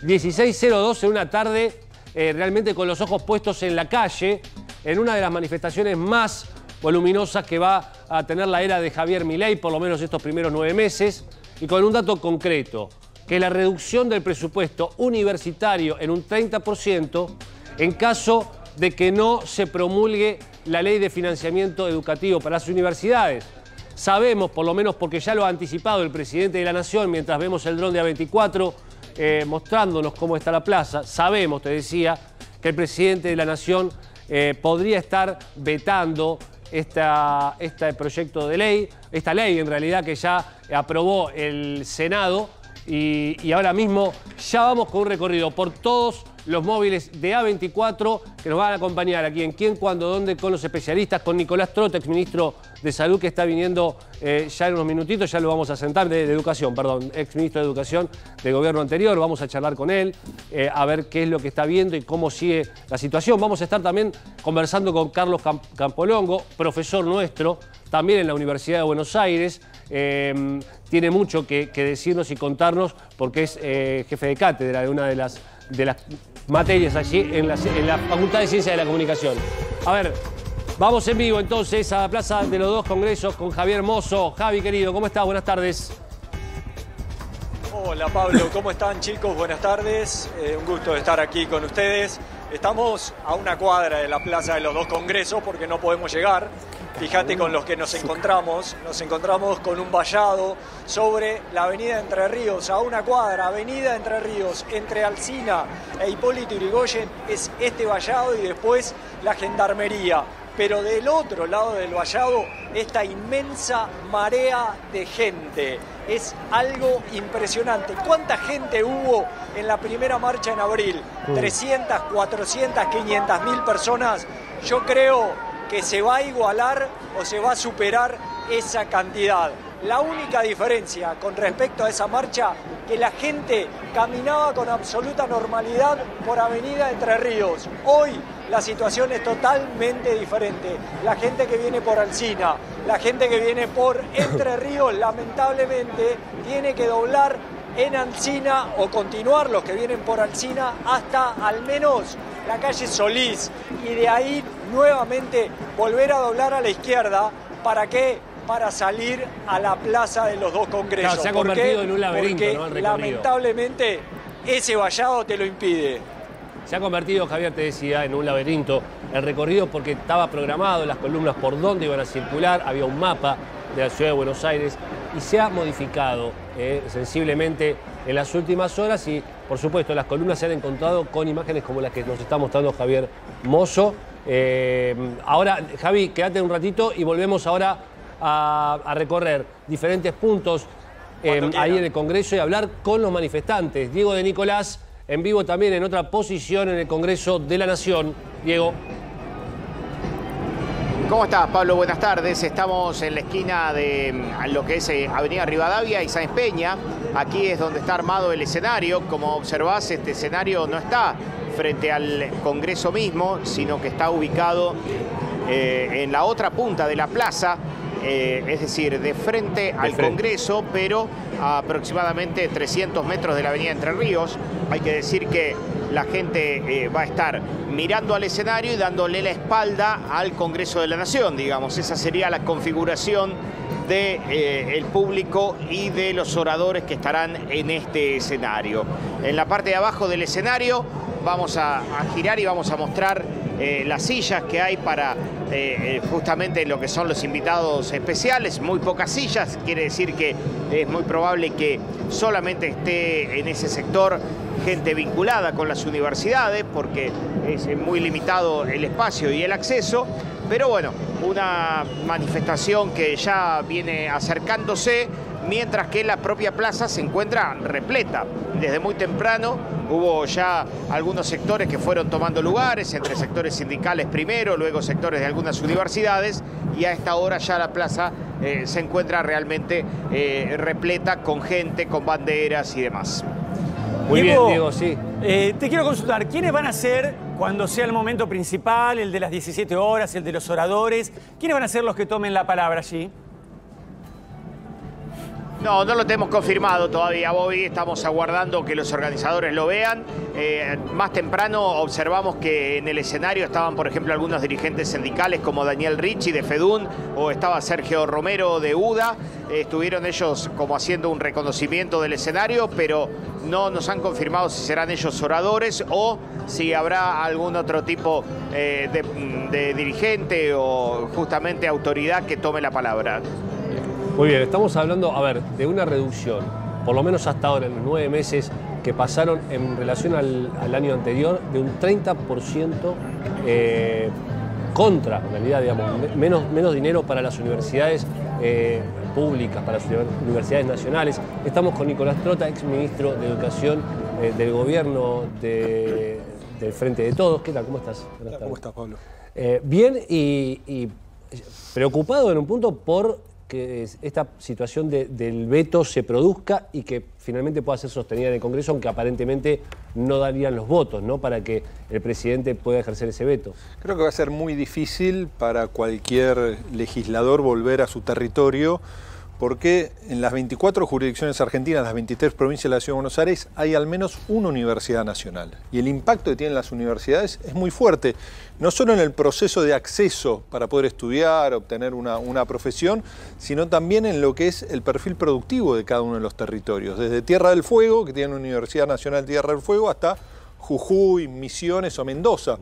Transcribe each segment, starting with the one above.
16:02 en una tarde realmente con los ojos puestos en la calle, en una de las manifestaciones más voluminosas que va a tener la era de Javier Milei, por lo menos estos primeros 9 meses, y con un dato concreto, que la reducción del presupuesto universitario en un 30% en caso de que no se promulgue la ley de financiamiento educativo para las universidades. Sabemos, por lo menos porque ya lo ha anticipado el presidente de la Nación, mientras vemos el dron de A24 mostrándonos cómo está la plaza, sabemos, te decía, que el presidente de la Nación podría estar vetando este proyecto de ley, esta ley en realidad que ya aprobó el Senado y ahora mismo ya vamos con un recorrido por todos los móviles de A24 que nos van a acompañar aquí en Quién, Cuándo, Dónde con los especialistas, con Nicolás Trota, exministro de Salud, que está viniendo ya en unos minutitos, ya lo vamos a sentar, de Educación, perdón, exministro de Educación del gobierno anterior, vamos a charlar con él, a ver qué es lo que está viendo y cómo sigue la situación. Vamos a estar también conversando con Carlos Campolongo, profesor nuestro, también en la Universidad de Buenos Aires, tiene mucho que decirnos y contarnos porque es jefe de cátedra de una de las materias allí en la Facultad de Ciencias de la Comunicación. A ver, vamos en vivo entonces a la Plaza de los Dos Congresos con Javier Mozo. Javi, querido, ¿cómo estás? Buenas tardes. Hola Pablo, ¿cómo están chicos? Buenas tardes, un gusto estar aquí con ustedes. Estamos a una cuadra de la Plaza de los Dos Congresos porque no podemos llegar. Fíjate con los que nos encontramos con un vallado sobre la avenida Entre Ríos, a una cuadra, avenida Entre Ríos, entre Alsina e Hipólito Yrigoyen, es este vallado y después la gendarmería. Pero del otro lado del vallado, esta inmensa marea de gente. Es algo impresionante. ¿Cuánta gente hubo en la primera marcha en abril? 300, 400, 500.000 personas. Yo creo que se va a igualar o se va a superar esa cantidad. La única diferencia con respecto a esa marcha, que la gente caminaba con absoluta normalidad por avenida Entre Ríos. Hoy la situación es totalmente diferente. La gente que viene por Alsina, la gente que viene por Entre Ríos, lamentablemente tiene que doblar en Alsina o continuar los que vienen por Alsina hasta al menos la calle Solís y de ahí nuevamente volver a doblar a la izquierda. ¿Para qué? Para salir a la Plaza de los Dos Congresos. Claro, se ha convertido en un laberinto, porque ¿no? El recorrido. Lamentablemente ese vallado te lo impide. Se ha convertido, Javier, te decía, en un laberinto el recorrido porque estaba programado las columnas por dónde iban a circular, había un mapa de la ciudad de Buenos Aires y se ha modificado sensiblemente en las últimas horas y, por supuesto, las columnas se han encontrado con imágenes como las que nos está mostrando Javier Mozo. Ahora, Javi, quédate un ratito y volvemos ahora a recorrer diferentes puntos ahí en el Congreso y hablar con los manifestantes. Diego de Nicolás, en vivo también en otra posición en el Congreso de la Nación. Diego. ¿Cómo estás, Pablo? Buenas tardes. Estamos en la esquina de lo que es Avenida Rivadavia y Sáenz Peña. Aquí es donde está armado el escenario. Como observás, este escenario no está frente al Congreso mismo, sino que está ubicado en la otra punta de la plaza, es decir, de frente al Congreso, pero a aproximadamente 300 metros de la avenida Entre Ríos. Hay que decir que la gente va a estar mirando al escenario y dándole la espalda al Congreso de la Nación, digamos. Esa sería la configuración del público y de los oradores que estarán en este escenario. En la parte de abajo del escenario vamos a girar y vamos a mostrar las sillas que hay para justamente lo que son los invitados especiales. Muy pocas sillas, quiere decir que es muy probable que solamente esté en ese sector gente vinculada con las universidades, porque es muy limitado el espacio y el acceso. Pero bueno, una manifestación que ya viene acercándose, mientras que la propia plaza se encuentra repleta. Desde muy temprano hubo ya algunos sectores que fueron tomando lugares, entre sectores sindicales primero, luego sectores de algunas universidades, y a esta hora ya la plaza se encuentra realmente repleta con gente, con banderas y demás. Muy Diego, bien, Diego, sí. Te quiero consultar, ¿quiénes van a ser, cuando sea el momento principal, el de las 17 horas, el de los oradores, quiénes van a ser los que tomen la palabra allí? No, no lo tenemos confirmado todavía, Bobby. Estamos aguardando que los organizadores lo vean. Más temprano observamos que en el escenario estaban, por ejemplo, algunos dirigentes sindicales como Daniel Ricci de FEDUN o estaba Sergio Romero de UDA. Estuvieron ellos como haciendo un reconocimiento del escenario, pero no nos han confirmado si serán ellos oradores o si habrá algún otro tipo de dirigente o justamente autoridad que tome la palabra. Muy bien, estamos hablando, a ver, de una reducción, por lo menos hasta ahora, en los 9 meses que pasaron en relación al año anterior, de un 30% contra, en realidad, digamos, menos dinero para las universidades públicas, para las universidades nacionales. Estamos con Nicolás Trota, exministro de Educación del gobierno del Frente de Todos. ¿Qué tal? ¿Cómo estás? ¿Cómo estás, Pablo? Bien y preocupado en un punto por que esta situación del veto se produzca y que finalmente pueda ser sostenida en el Congreso, aunque aparentemente no darían los votos, ¿no?, para que el presidente pueda ejercer ese veto. Creo que va a ser muy difícil para cualquier legislador volver a su territorio, porque en las 24 jurisdicciones argentinas, las 23 provincias de la Ciudad de Buenos Aires, hay al menos una universidad nacional. Y el impacto que tienen las universidades es muy fuerte, no solo en el proceso de acceso para poder estudiar, obtener una profesión, sino también en lo que es el perfil productivo de cada uno de los territorios. Desde Tierra del Fuego, que tiene una Universidad Nacional Tierra del Fuego, hasta Jujuy, Misiones o Mendoza,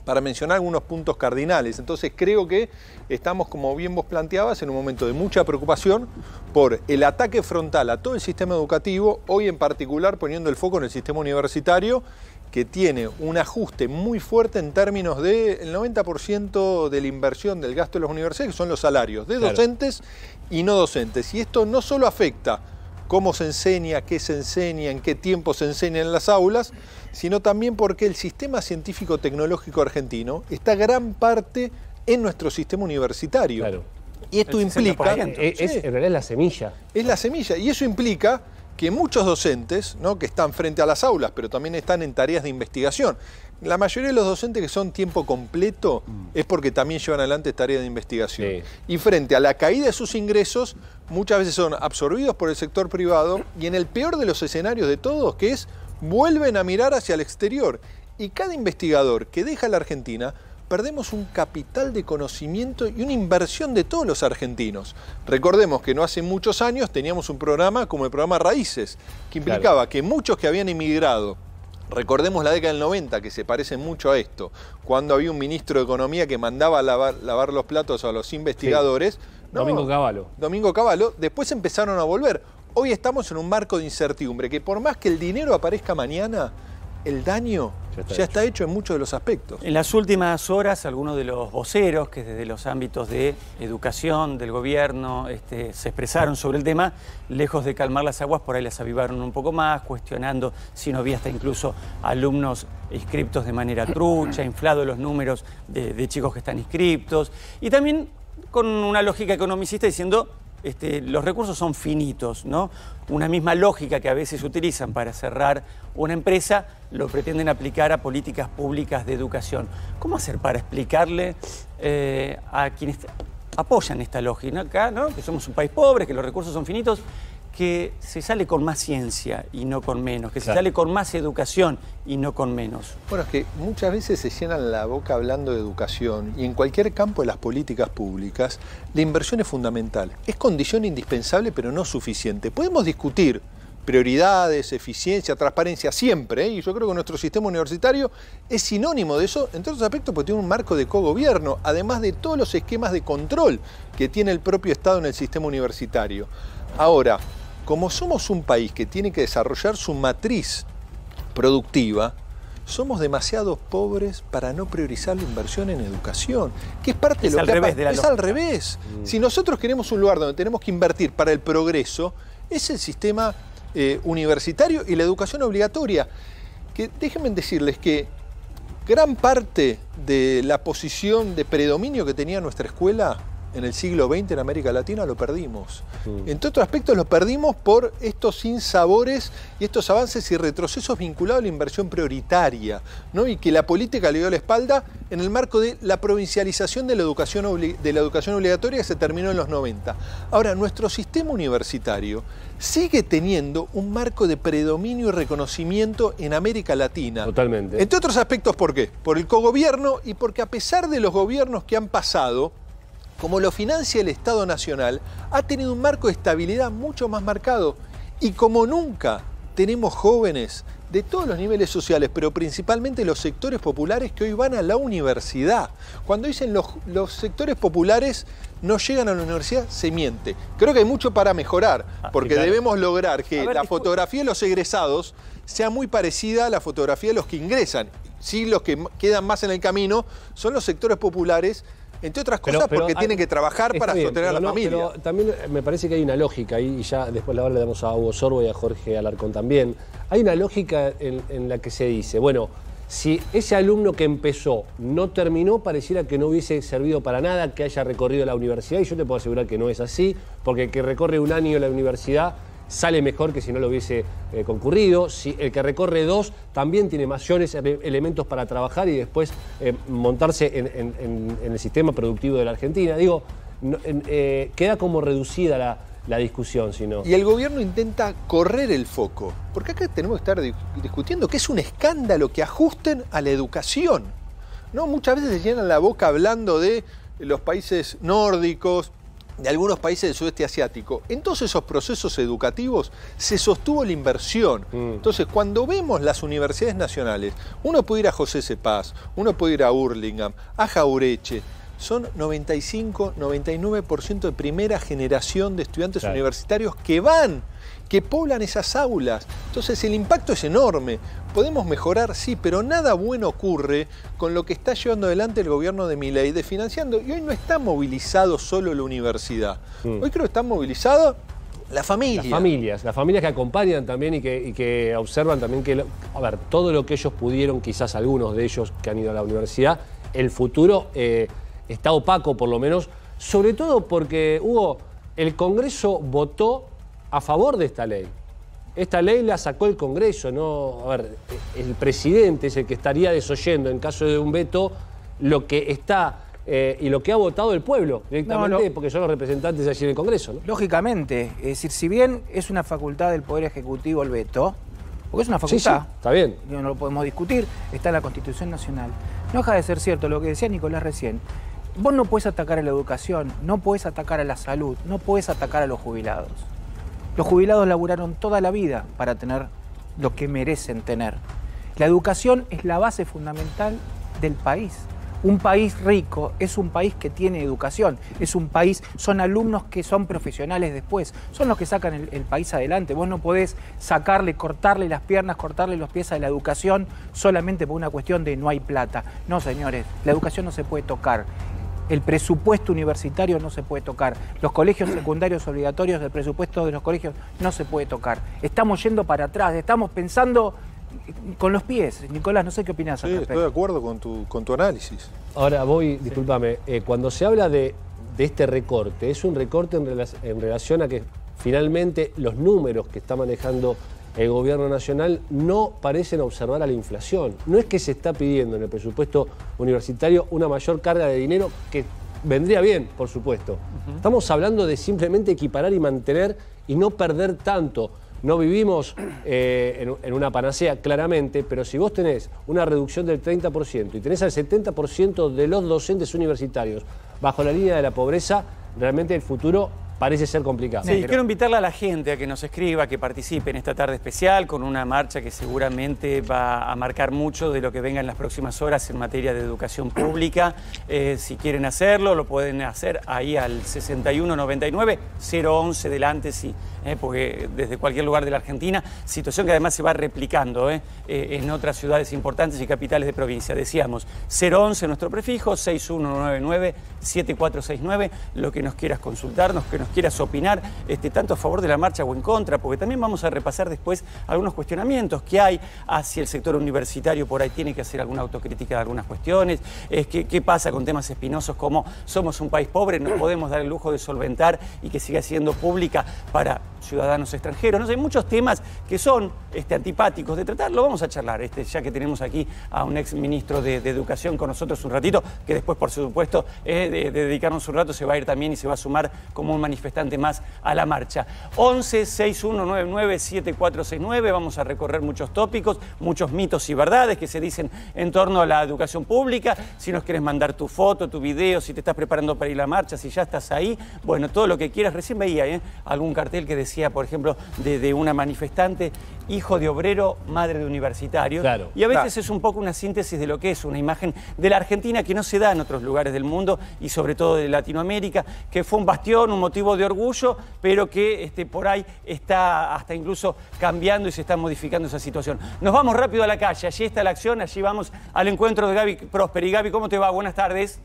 para mencionar algunos puntos cardinales. Entonces creo que estamos, como bien vos planteabas, en un momento de mucha preocupación por el ataque frontal a todo el sistema educativo, hoy en particular poniendo el foco en el sistema universitario, que tiene un ajuste muy fuerte en términos del 90% de la inversión del gasto de las universidades, que son los salarios de docentes y no docentes. Y esto no solo afecta cómo se enseña, qué se enseña, en qué tiempo se enseña en las aulas, sino también porque el sistema científico-tecnológico argentino está gran parte en nuestro sistema universitario. Claro. Y esto implica... En realidad es la semilla. Es la semilla, y eso implica que muchos docentes, ¿no?, que están frente a las aulas, pero también están en tareas de investigación. La mayoría de los docentes que son tiempo completo es porque también llevan adelante tareas de investigación. Sí. Y frente a la caída de sus ingresos, muchas veces son absorbidos por el sector privado y en el peor de los escenarios de todos, que es vuelven a mirar hacia el exterior. Y cada investigador que deja la Argentina, perdemos un capital de conocimiento y una inversión de todos los argentinos. Recordemos que no hace muchos años teníamos un programa como el programa Raíces, que implicaba que muchos que habían emigrado, recordemos la década del 90, que se parece mucho a esto, cuando había un ministro de Economía que mandaba a lavar los platos a los investigadores. Sí. Domingo Cavallo. Domingo Cavallo, después empezaron a volver. Hoy estamos en un marco de incertidumbre, que por más que el dinero aparezca mañana, el daño ya está hecho en muchos de los aspectos. En las últimas horas, algunos de los voceros que desde los ámbitos de educación, del gobierno, se expresaron sobre el tema, lejos de calmar las aguas, por ahí las avivaron un poco más, cuestionando si no había hasta incluso alumnos inscriptos de manera trucha, inflado los números de chicos que están inscriptos, y también con una lógica economicista diciendo los recursos son finitos, ¿no? Una misma lógica que a veces utilizan para cerrar una empresa, lo pretenden aplicar a políticas públicas de educación. ¿Cómo hacer para explicarle a quienes apoyan esta lógica, ¿no?, que somos un país pobre, que los recursos son finitos, que se sale con más ciencia y no con menos, que se sale con más educación y no con menos? Bueno, es que muchas veces se llenan la boca hablando de educación y en cualquier campo de las políticas públicas la inversión es fundamental. Es condición indispensable pero no suficiente. Podemos discutir prioridades, eficiencia, transparencia siempre, y yo creo que nuestro sistema universitario es sinónimo de eso en todos los aspectos porque tiene un marco de cogobierno, además de todos los esquemas de control que tiene el propio Estado en el sistema universitario. Ahora, como somos un país que tiene que desarrollar su matriz productiva, somos demasiado pobres para no priorizar la inversión en educación, que es parte de lo que es al revés. Si nosotros queremos un lugar donde tenemos que invertir para el progreso, es el sistema universitario y la educación obligatoria. Que déjenme decirles que gran parte de la posición de predominio que tenía nuestra escuela en el siglo XX en América Latina lo perdimos. Entre otros aspectos lo perdimos por estos sinsabores y estos avances y retrocesos vinculados a la inversión prioritaria, ¿no? Y que la política le dio la espalda en el marco de la provincialización de la educación obligatoria que se terminó en los 90. Ahora, nuestro sistema universitario sigue teniendo un marco de predominio y reconocimiento en América Latina. Totalmente. Entre otros aspectos, ¿por qué? Por el cogobierno y porque a pesar de los gobiernos que han pasado, como lo financia el Estado Nacional, ha tenido un marco de estabilidad mucho más marcado. Y como nunca tenemos jóvenes de todos los niveles sociales, pero principalmente los sectores populares que hoy van a la universidad. Cuando dicen los sectores populares no llegan a la universidad, se miente. Creo que hay mucho para mejorar, porque claro, debemos lograr que la fotografía de los egresados sea muy parecida a la fotografía de los que ingresan. Sí, los que quedan más en el camino son los sectores populares, entre otras cosas porque tienen que trabajar para sostener a la familia. Pero también me parece que hay una lógica ahí, y ya después ahora le damos a Hugo Sorbo y a Jorge Alarcón también. Hay una lógica en la que se dice, bueno, si ese alumno que empezó no terminó, pareciera que no hubiese servido para nada que haya recorrido la universidad, y yo te puedo asegurar que no es así, porque el que recorre un año en la universidad sale mejor que si no lo hubiese concurrido. Si el que recorre 2 también tiene mayores elementos para trabajar y después montarse en el sistema productivo de la Argentina. Digo, queda como reducida la discusión, si no. Y el gobierno intenta correr el foco, porque acá tenemos que estar discutiendo que es un escándalo que ajusten a la educación, ¿no? Muchas veces se llenan la boca hablando de los países nórdicos, de algunos países del sudeste asiático. En todos esos procesos educativos se sostuvo la inversión. Entonces, cuando vemos las universidades nacionales, uno puede ir a José Cepaz, uno puede ir a Hurlingham, a Jaureche. Son 95, 99% de primera generación de estudiantes universitarios que poblan esas aulas. Entonces el impacto es enorme. Podemos mejorar, sí, pero nada bueno ocurre con lo que está llevando adelante el gobierno de Milei, financiando. Y hoy no está movilizado solo la universidad. Hoy creo que está movilizado la familia. Las familias que acompañan también y que observan también que, a ver, todo lo que ellos pudieron, quizás algunos de ellos que han ido a la universidad, el futuro está opaco por lo menos, sobre todo porque, Hugo, el Congreso votó a favor de esta ley. Esta ley la sacó el Congreso, ¿no? A ver, el presidente es el que estaría desoyendo en caso de un veto lo que está y lo que ha votado el pueblo directamente, porque son los representantes allí en el Congreso, ¿no? Lógicamente, es decir, si bien es una facultad del Poder Ejecutivo el veto, porque es una facultad, sí, está bien, no lo podemos discutir, está en la Constitución Nacional, no deja de ser cierto lo que decía Nicolás recién. Vos no podés atacar a la educación, no podés atacar a la salud, no podés atacar a los jubilados. Los jubilados laburaron toda la vida para tener lo que merecen tener. La educación es la base fundamental del país. Un país rico es un país que tiene educación, es un país, son alumnos que son profesionales después, son los que sacan el país adelante. Vos no podés cortarle las piernas, cortarle los pies a la educación solamente por una cuestión de no hay plata. No, señores, la educación no se puede tocar. El presupuesto universitario no se puede tocar. Los colegios secundarios obligatorios, el presupuesto de los colegios no se puede tocar. Estamos yendo para atrás, estamos pensando con los pies. Nicolás, no sé qué opinás. Sí, estoy de acuerdo con tu análisis. Ahora discúlpame, cuando se habla de este recorte, es un recorte en relación a que finalmente los números que está manejando el gobierno nacional no parecen observar a la inflación. No es que se está pidiendo en el presupuesto universitario una mayor carga de dinero, que vendría bien, por supuesto. Estamos hablando de simplemente equiparar y mantener y no perder tanto. No vivimos en una panacea, claramente, pero si vos tenés una reducción del 30% y tenés al 70% de los docentes universitarios bajo la línea de la pobreza, realmente el futuro parece ser complicado. Sí, quiero invitarle a la gente a que nos escriba, que participe en esta tarde especial con una marcha que seguramente va a marcar mucho de lo que venga en las próximas horas en materia de educación pública. Si quieren hacerlo, lo pueden hacer ahí al 6199 011 delante, sí, porque desde cualquier lugar de la Argentina, situación que además se va replicando en otras ciudades importantes y capitales de provincia. Decíamos, 011 nuestro prefijo, 6199 7469, lo que nos quieras consultarnos, que nos quieras opinar, tanto a favor de la marcha o en contra, porque también vamos a repasar después algunos cuestionamientos que hay hacia el sector universitario. Por ahí tiene que hacer alguna autocrítica de algunas cuestiones. ¿Qué pasa con temas espinosos como somos un país pobre, nos podemos dar el lujo de solventar y que siga siendo pública para ciudadanos extranjeros? No sé, hay muchos temas que son antipáticos de tratar. Lo vamos a charlar, ya que tenemos aquí a un ex ministro de Educación con nosotros un ratito, que después, por supuesto, de dedicarnos un rato, se va a ir también y se va a sumar como un manifestante más a la marcha. 11 6199 7469. Vamos a recorrer muchos tópicos, muchos mitos y verdades que se dicen en torno a la educación pública. Si nos quieres mandar tu foto, tu video, si te estás preparando para ir a la marcha, si ya estás ahí, bueno, todo lo que quieras. Recién veía algún cartel que decía, por ejemplo, de una manifestante, hijo de obrero, madre de universitario. Claro. Y a veces es un poco una síntesis de lo que es una imagen de la Argentina que no se da en otros lugares del mundo y sobre todo de Latinoamérica, que fue un bastión, un motivo de orgullo, pero que por ahí está hasta incluso cambiando y se está modificando esa situación. Nos vamos rápido a la calle, allí está la acción, allí vamos al encuentro de Gaby Prosperi. Gaby, ¿cómo te va? Buenas tardes.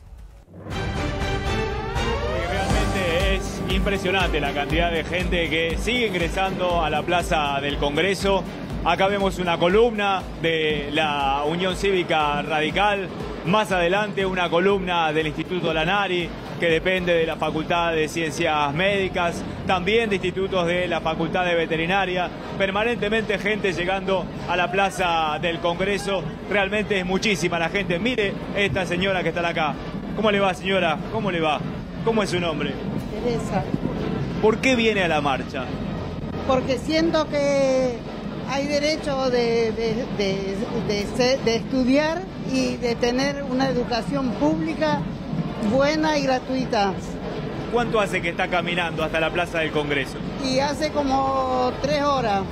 Impresionante la cantidad de gente que sigue ingresando a la Plaza del Congreso. Acá vemos una columna de la Unión Cívica Radical. Más adelante una columna del Instituto Lanari, que depende de la Facultad de Ciencias Médicas, también de institutos de la Facultad de Veterinaria. Permanentemente gente llegando a la Plaza del Congreso. Realmente es muchísima la gente. Mire esta señora que está acá. ¿Cómo le va, señora? ¿Cómo le va? ¿Cómo es su nombre? Teresa. ¿Por qué viene a la marcha? Porque siento que hay derecho de estudiar y de tener una educación pública buena y gratuita. ¿Cuánto hace que está caminando hasta la Plaza del Congreso? Y hace como 3 horas.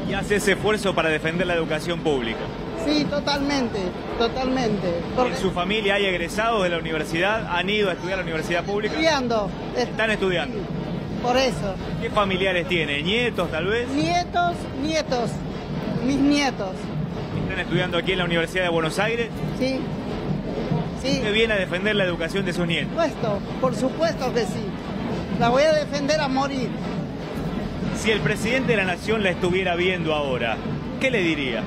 ¿Y hace ese esfuerzo para defender la educación pública? Sí, totalmente, totalmente. ¿En su familia hay egresados de la universidad? ¿Han ido a estudiar a la universidad pública? Estudiando. ¿Están estudiando? Sí, por eso. ¿Qué familiares tiene? ¿Nietos tal vez? Nietos, mis nietos. ¿Están estudiando aquí en la Universidad de Buenos Aires? Sí, sí. ¿Usted viene a defender la educación de sus nietos? Por supuesto que sí. La voy a defender a morir. Si el presidente de la Nación la estuviera viendo ahora, ¿qué le diría?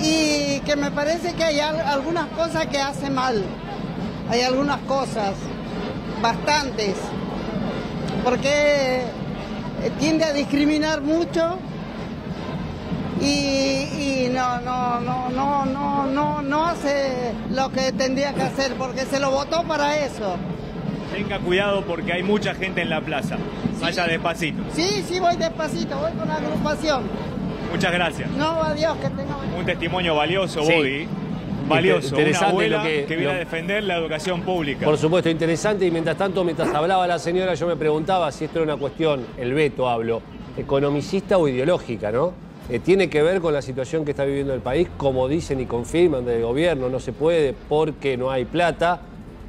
Y que me parece que hay algunas cosas que hace mal. Hay algunas cosas, bastantes, porque tiende a discriminar mucho y no hace lo que tendría que hacer, porque se lo votó para eso. Tenga cuidado porque hay mucha gente en la plaza. Vaya despacito. Sí, voy despacito, voy con la agrupación. Muchas gracias. No, adiós, que tenga un testimonio valioso, sí. Bobby. Valioso, interesante, una abuela lo que viene a defender la educación pública. Por supuesto, interesante. Y mientras tanto, mientras hablaba la señora, yo me preguntaba si esto era una cuestión, el veto hablo, economicista o ideológica, ¿no? Tiene que ver con la situación que está viviendo el país, como dicen y confirman del gobierno, no se puede porque no hay plata,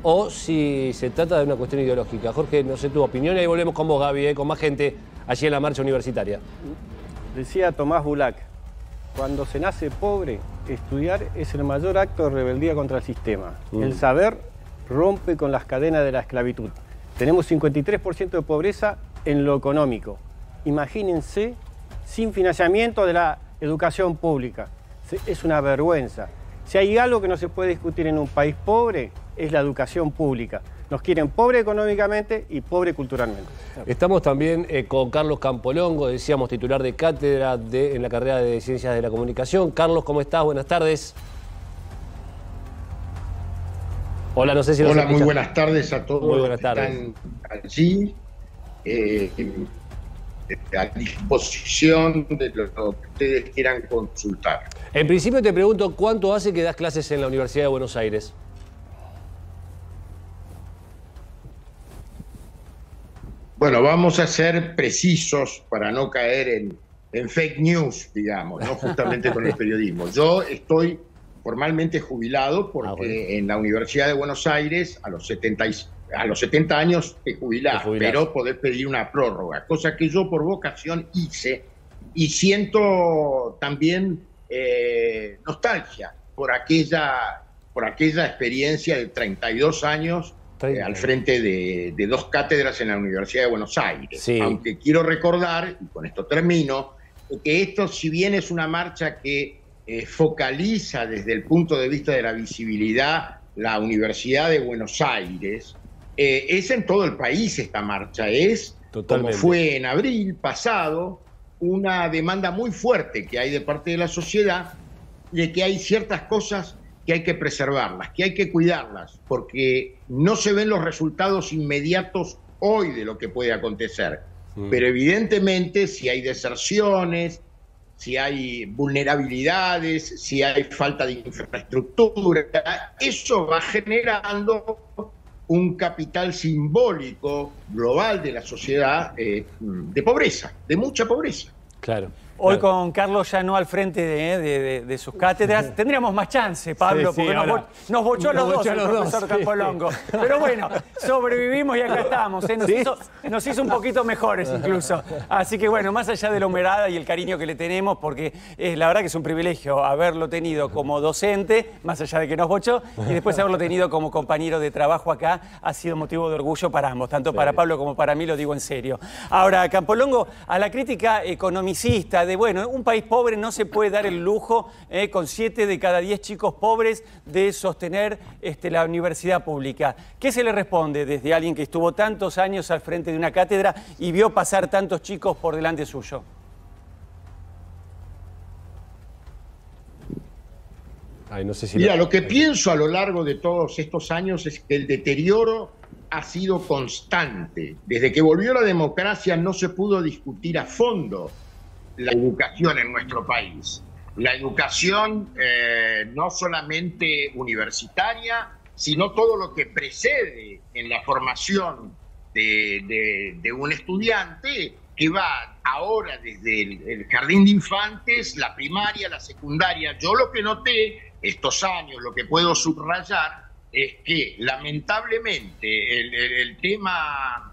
o si se trata de una cuestión ideológica. Jorge, no sé tu opinión, y ahí volvemos con vos, Gaby, con más gente allí en la marcha universitaria. Decía Tomás Bulak, cuando se nace pobre, estudiar es el mayor acto de rebeldía contra el sistema. El saber rompe con las cadenas de la esclavitud. Tenemos 53% de pobreza en lo económico. Imagínense sin financiamiento de la educación pública. Es una vergüenza. Si hay algo que no se puede discutir en un país pobre, es la educación pública. Nos quieren pobre económicamente y pobre culturalmente. Estamos también con Carlos Campolongo, decíamos titular de cátedra en la carrera de Ciencias de la Comunicación. Carlos, ¿cómo estás? Buenas tardes. Hola, no sé si nos Hola, escuchas. muy buenas tardes a todos muy buenas los que tardes. están allí. A disposición de lo que ustedes quieran consultar. En principio te pregunto, ¿cuánto hace que das clases en la Universidad de Buenos Aires? Bueno, vamos a ser precisos para no caer en fake news, digamos, ¿no? Justamente con el periodismo. Yo estoy formalmente jubilado porque en la Universidad de Buenos Aires a los 70 años te jubilás, pero podés pedir una prórroga, cosa que yo por vocación hice y siento también nostalgia por aquella experiencia de 32 años al frente de 2 cátedras en la Universidad de Buenos Aires. Sí. Aunque quiero recordar, y con esto termino, que esto, si bien es una marcha que focaliza desde el punto de vista de la visibilidad la Universidad de Buenos Aires, es en todo el país esta marcha, es, Totalmente. como fue en abril pasado, una demanda muy fuerte que hay de parte de la sociedad de que hay ciertas cosas que hay que preservarlas, que hay que cuidarlas, porque no se ven los resultados inmediatos hoy de lo que puede acontecer. Pero evidentemente si hay deserciones, si hay vulnerabilidades, si hay falta de infraestructura, eso va generando un capital simbólico global de la sociedad de pobreza, de mucha pobreza. Claro. Hoy con Carlos ya no al frente de sus cátedras, tendríamos más chance, Pablo, Sí, porque nos bochó a los dos el profesor Campolongo. Pero bueno, sobrevivimos y acá estamos, nos hizo un poquito mejores incluso. Así que bueno, más allá de la humedad y el cariño que le tenemos, porque la verdad que es un privilegio haberlo tenido como docente, más allá de que nos bochó, y después haberlo tenido como compañero de trabajo acá, ha sido motivo de orgullo para ambos, tanto para Pablo como para mí, lo digo en serio. Ahora, Campolongo, a la crítica economicista de, bueno, un país pobre no se puede dar el lujo, con 7 de cada 10 chicos pobres, de sostener la universidad pública. ¿Qué se le responde desde alguien que estuvo tantos años al frente de una cátedra y vio pasar tantos chicos por delante suyo? Ay, no sé si Mira, lo que pienso a lo largo de todos estos años es que el deterioro ha sido constante. Desde que volvió la democracia no se pudo discutir a fondo la educación en nuestro país. La educación no solamente universitaria, sino todo lo que precede en la formación de un estudiante, que va ahora desde el jardín de infantes, la primaria, la secundaria. Yo lo que noté estos años, lo que puedo subrayar, es que lamentablemente el tema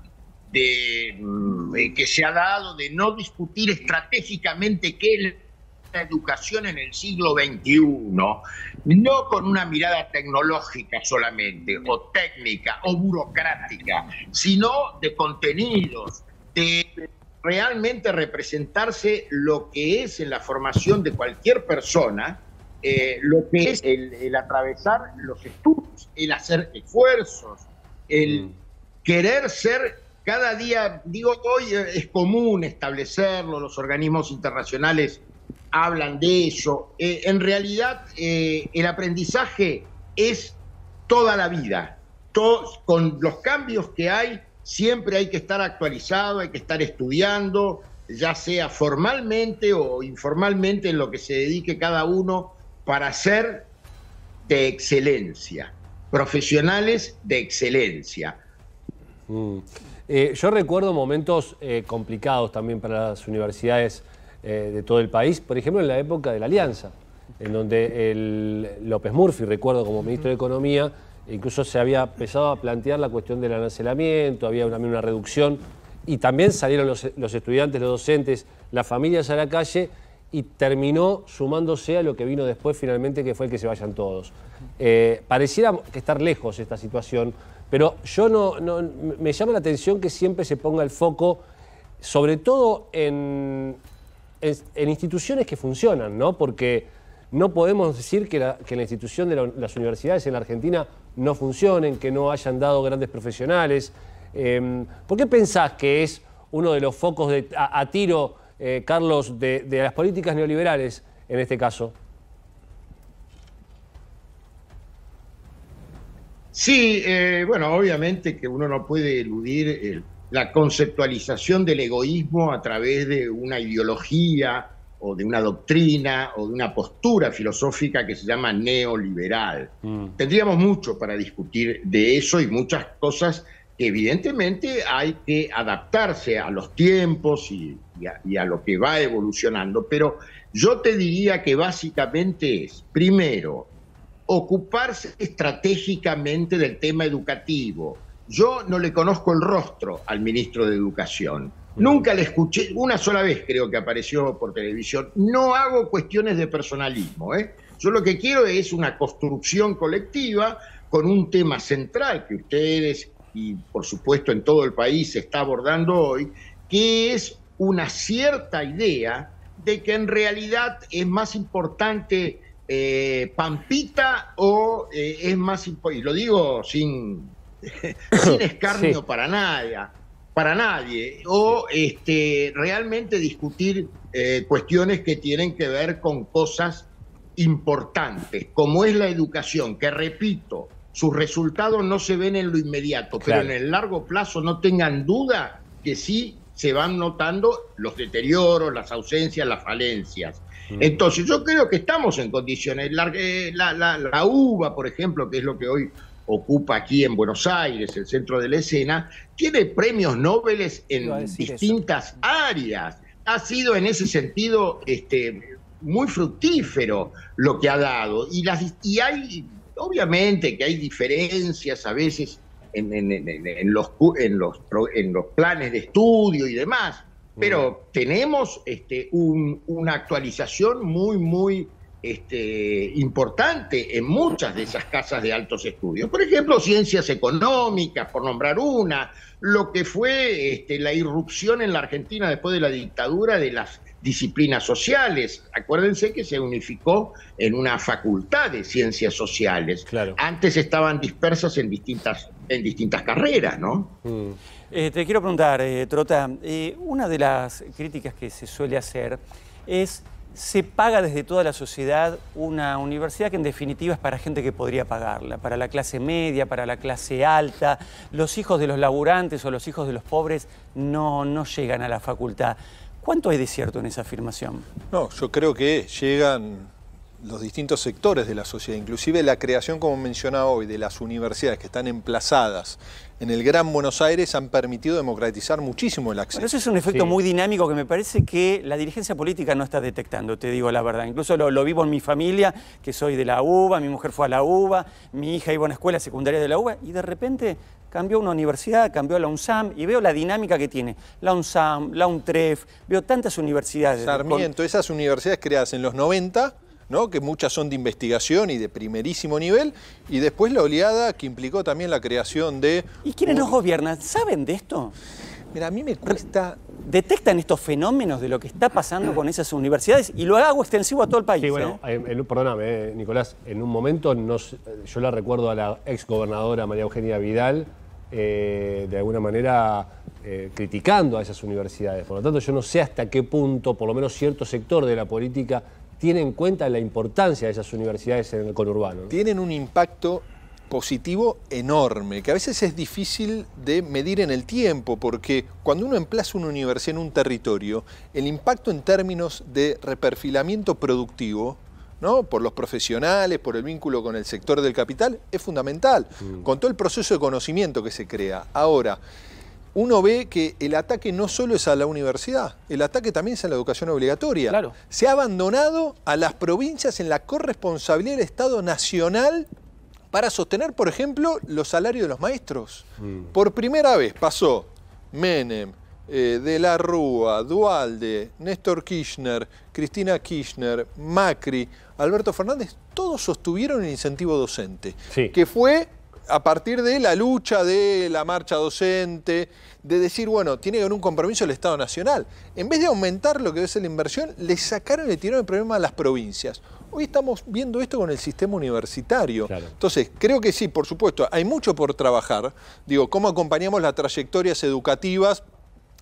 que se ha dado de no discutir estratégicamente qué es la educación en el siglo XXI, no con una mirada tecnológica solamente, o técnica, o burocrática, sino de contenidos, de realmente representarse lo que es en la formación de cualquier persona, lo que es el atravesar los estudios, el hacer esfuerzos, el querer ser cada día. Digo, hoy es común establecerlo, los organismos internacionales hablan de eso. En realidad, el aprendizaje es toda la vida. Con los cambios que hay, siempre hay que estar actualizado, hay que estar estudiando, ya sea formalmente o informalmente, en lo que se dedique cada uno, para ser de excelencia, profesionales de excelencia. Yo recuerdo momentos complicados también para las universidades de todo el país, por ejemplo en la época de la Alianza, en donde López Murphy, recuerdo como ministro de Economía, incluso se había empezado a plantear la cuestión del arancelamiento, había también una reducción, y también salieron los estudiantes, los docentes, las familias a la calle, y terminó sumándose a lo que vino después finalmente, que fue el que se vayan todos. Pareciera que estar lejos esta situación, pero yo me llama la atención que siempre se ponga el foco, sobre todo en instituciones que funcionan, ¿no? Porque no podemos decir que la institución de las universidades en la Argentina no funcionen, que no hayan dado grandes profesionales. ¿Por qué pensás que es uno de los focos a tiro, Carlos, de las políticas neoliberales en este caso? Sí, bueno, obviamente que uno no puede eludir la conceptualización del egoísmo a través de una ideología o de una doctrina o de una postura filosófica que se llama neoliberal. Tendríamos mucho para discutir de eso y muchas cosas que evidentemente hay que adaptarse a los tiempos y a lo que va evolucionando, pero yo te diría que básicamente es, primero, ocuparse estratégicamente del tema educativo. Yo no le conozco el rostro al ministro de Educación. Nunca le escuché, una sola vez creo que apareció por televisión. No hago cuestiones de personalismo, Yo lo que quiero es una construcción colectiva con un tema central que ustedes y por supuesto en todo el país se está abordando hoy, que es una cierta idea de que en realidad es más importante Pampita o es más importante, y lo digo sin escarnio para nadie, o realmente discutir cuestiones que tienen que ver con cosas importantes, como es la educación, que repito, sus resultados no se ven en lo inmediato, pero en el largo plazo no tengan duda que sí se van notando los deterioros, las ausencias, las falencias. Entonces yo creo que estamos en condiciones. La UBA, por ejemplo, que es lo que hoy ocupa aquí en Buenos Aires, el centro de la escena, tiene premios Nobel en distintas áreas. Ha sido en ese sentido muy fructífero lo que ha dado. Y hay, obviamente, que hay diferencias a veces en los planes de estudio y demás, pero tenemos una actualización muy importante en muchas de esas casas de altos estudios. Por ejemplo, ciencias económicas, por nombrar una, lo que fue la irrupción en la Argentina después de la dictadura de las disciplinas sociales. Acuérdense que se unificó en una facultad de ciencias sociales. Claro. Antes estaban dispersas en distintas carreras, ¿no? Te quiero preguntar, Trota, una de las críticas que se suele hacer es: se paga desde toda la sociedad una universidad que en definitiva es para gente que podría pagarla, para la clase media, para la clase alta. Los hijos de los laburantes o los hijos de los pobres no llegan a la facultad. ¿Cuánto hay de cierto en esa afirmación? No, yo creo que llegan los distintos sectores de la sociedad, inclusive la creación, como mencionaba hoy, de las universidades que están emplazadas en el Gran Buenos Aires han permitido democratizar muchísimo el acceso. Pero eso es un efecto muy dinámico que me parece que la dirigencia política no está detectando, te digo la verdad. Incluso lo vivo en mi familia, que soy de la UBA, mi mujer fue a la UBA, mi hija iba a una escuela secundaria de la UBA, y de repente cambió una universidad, cambió la UNSAM, y veo la dinámica que tiene la UNSAM, la UNTREF, veo tantas universidades. Sarmiento, esas universidades creadas en los 90... ¿no? Que muchas son de investigación y de primerísimo nivel, y después la oleada que implicó también la creación de... ¿Y quiénes nos gobiernan? ¿Saben de esto? Mira, a mí me cuesta... ¿Detectan estos fenómenos de lo que está pasando con esas universidades? Y lo hago extensivo a todo el país. Sí, bueno, perdóname, Nicolás, en un momento yo la recuerdo a la exgobernadora María Eugenia Vidal, de alguna manera criticando a esas universidades. Por lo tanto, yo no sé hasta qué punto, por lo menos cierto sector de la política, tiene en cuenta la importancia de esas universidades en el conurbano, ¿no? Tienen un impacto positivo enorme, que a veces es difícil de medir en el tiempo, porque cuando uno emplaza una universidad en un territorio, el impacto en términos de reperfilamiento productivo, ¿no? Por los profesionales, por el vínculo con el sector del capital, es fundamental, con todo el proceso de conocimiento que se crea. Ahora, uno ve que el ataque no solo es a la universidad, el ataque también es a la educación obligatoria. Claro. Se ha abandonado a las provincias en la corresponsabilidad del Estado Nacional para sostener, por ejemplo, los salarios de los maestros. Por primera vez pasó Menem, De la Rúa, Duhalde, Néstor Kirchner, Cristina Kirchner, Macri, Alberto Fernández, todos sostuvieron el incentivo docente, que fue a partir de la lucha de la marcha docente, de decir, bueno, tiene que haber un compromiso del Estado Nacional. En vez de aumentar lo que es la inversión, le sacaron y le tiraron el problema a las provincias. Hoy estamos viendo esto con el sistema universitario. Claro. Entonces, creo que sí, por supuesto, hay mucho por trabajar. Digo, cómo acompañamos las trayectorias educativas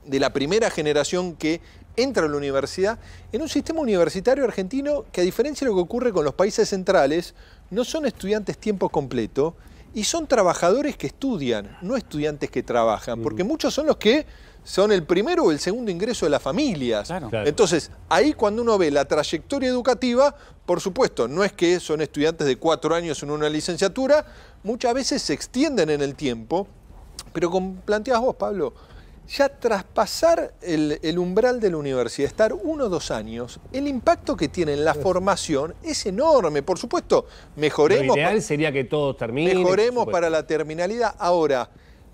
de la primera generación que entra a la universidad en un sistema universitario argentino que, a diferencia de lo que ocurre con los países centrales, no son estudiantes tiempo completo, y son trabajadores que estudian, no estudiantes que trabajan, porque muchos son los que son el primero o el segundo ingreso de las familias. Claro. Entonces, ahí cuando uno ve la trayectoria educativa, por supuesto, no es que son estudiantes de 4 años en una licenciatura, muchas veces se extienden en el tiempo, pero como planteabas vos, Pablo, ya traspasar el umbral de la universidad, estar 1 o 2 años, el impacto que tiene en la formación es enorme. Por supuesto, mejoremos. Lo ideal sería que todos terminen. Mejoremos para la terminalidad. Ahora,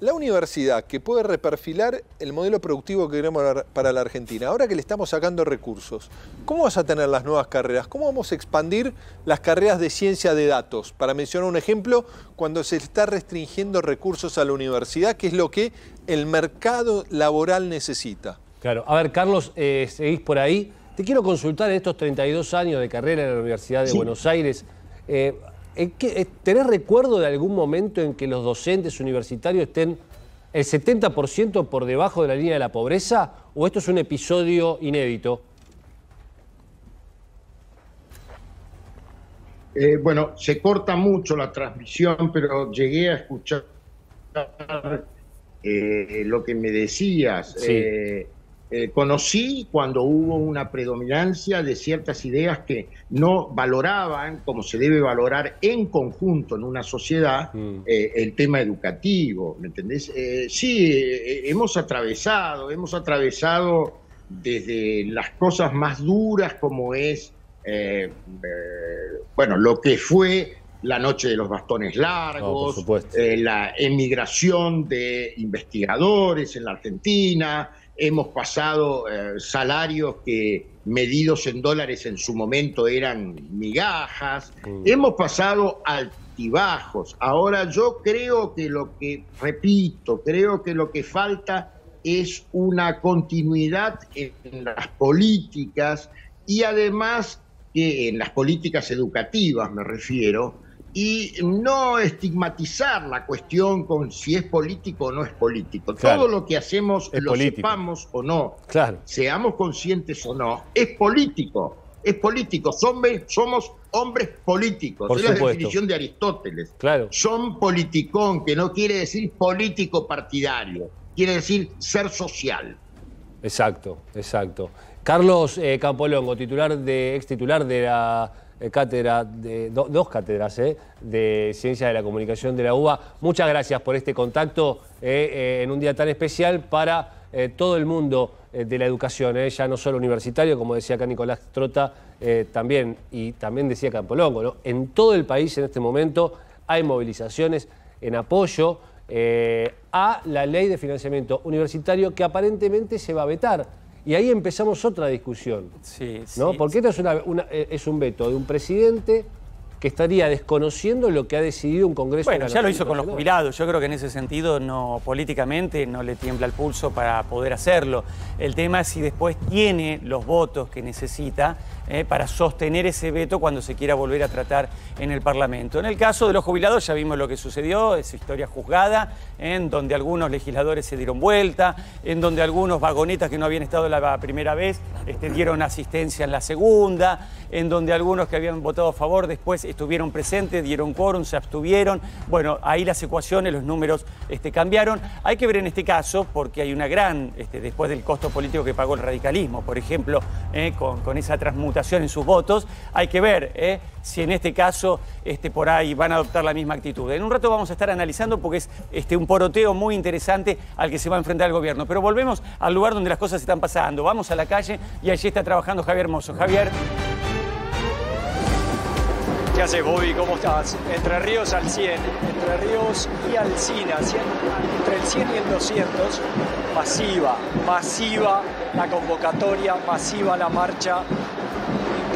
la universidad que puede reperfilar el modelo productivo que queremos para la Argentina, ahora que le estamos sacando recursos, ¿cómo vas a tener las nuevas carreras? ¿Cómo vamos a expandir las carreras de ciencia de datos? Para mencionar un ejemplo, cuando se está restringiendo recursos a la universidad, que es lo que el mercado laboral necesita. Claro. A ver, Carlos, seguís por ahí. Te quiero consultar en estos 32 años de carrera en la Universidad de Buenos Aires. ¿Tenés recuerdo de algún momento en que los docentes universitarios estén el 70% por debajo de la línea de la pobreza? ¿O esto es un episodio inédito? Bueno, se corta mucho la transmisión, pero llegué a escuchar lo que me decías. Sí. Conocí cuando hubo una predominancia de ciertas ideas que no valoraban, como se debe valorar en conjunto en una sociedad, el tema educativo, ¿me entendés? Sí, hemos atravesado desde las cosas más duras como es, bueno, lo que fue la noche de los bastones largos, la emigración de investigadores en la Argentina. Hemos pasado salarios que medidos en dólares en su momento eran migajas. Hemos pasado altibajos. Ahora yo creo que creo que lo que falta es una continuidad en las políticas y además que en las políticas educativas me refiero, y no estigmatizar la cuestión con si es político o no es político. Claro. Todo lo que hacemos, lo político. Sepamos o no, claro. Seamos conscientes o no, es político. Es político. Somos hombres políticos. Por supuesto. Es la definición de Aristóteles. Claro. Son politicón, que no quiere decir político partidario, quiere decir ser social. Exacto, exacto. Carlos Campolongo, ex titular de la cátedra de dos cátedras de Ciencia de la Comunicación de la UBA. Muchas gracias por este contacto en un día tan especial para todo el mundo de la educación, ya no solo universitario, como decía acá Nicolás Trota, también decía Campolongo, ¿no? En todo el país en este momento hay movilizaciones en apoyo a la ley de financiamiento universitario que aparentemente se va a vetar. Y ahí empezamos otra discusión, ¿no? Porque esto es un veto de un presidente que estaría desconociendo lo que ha decidido un Congreso. Bueno, ya lo hizo con los jubilados. Yo creo que en ese sentido políticamente no le tiembla el pulso para poder hacerlo. El tema es si después tiene los votos que necesita para sostener ese veto cuando se quiera volver a tratar en el Parlamento. En el caso de los jubilados ya vimos lo que sucedió, es historia juzgada, en donde algunos legisladores se dieron vuelta, en donde algunos vagonetas que no habían estado la primera vez dieron asistencia en la segunda, en donde algunos que habían votado a favor después estuvieron presentes, dieron quórum, se abstuvieron. Bueno, ahí las ecuaciones, los números cambiaron. Hay que ver en este caso, porque hay una gran, después del costo político que pagó el radicalismo, por ejemplo, con esa transmutación en sus votos, hay que ver si en este caso por ahí van a adoptar la misma actitud. En un rato vamos a estar analizando porque es un poroteo muy interesante al que se va a enfrentar el gobierno. Pero volvemos al lugar donde las cosas están pasando. Vamos a la calle y allí está trabajando Javier Mozo. Javier. ¿Qué haces, Bobby? ¿Cómo estás? Entre Ríos al 100, Entre Ríos y Alsina, entre el 100 y el 200, masiva la convocatoria, masiva la marcha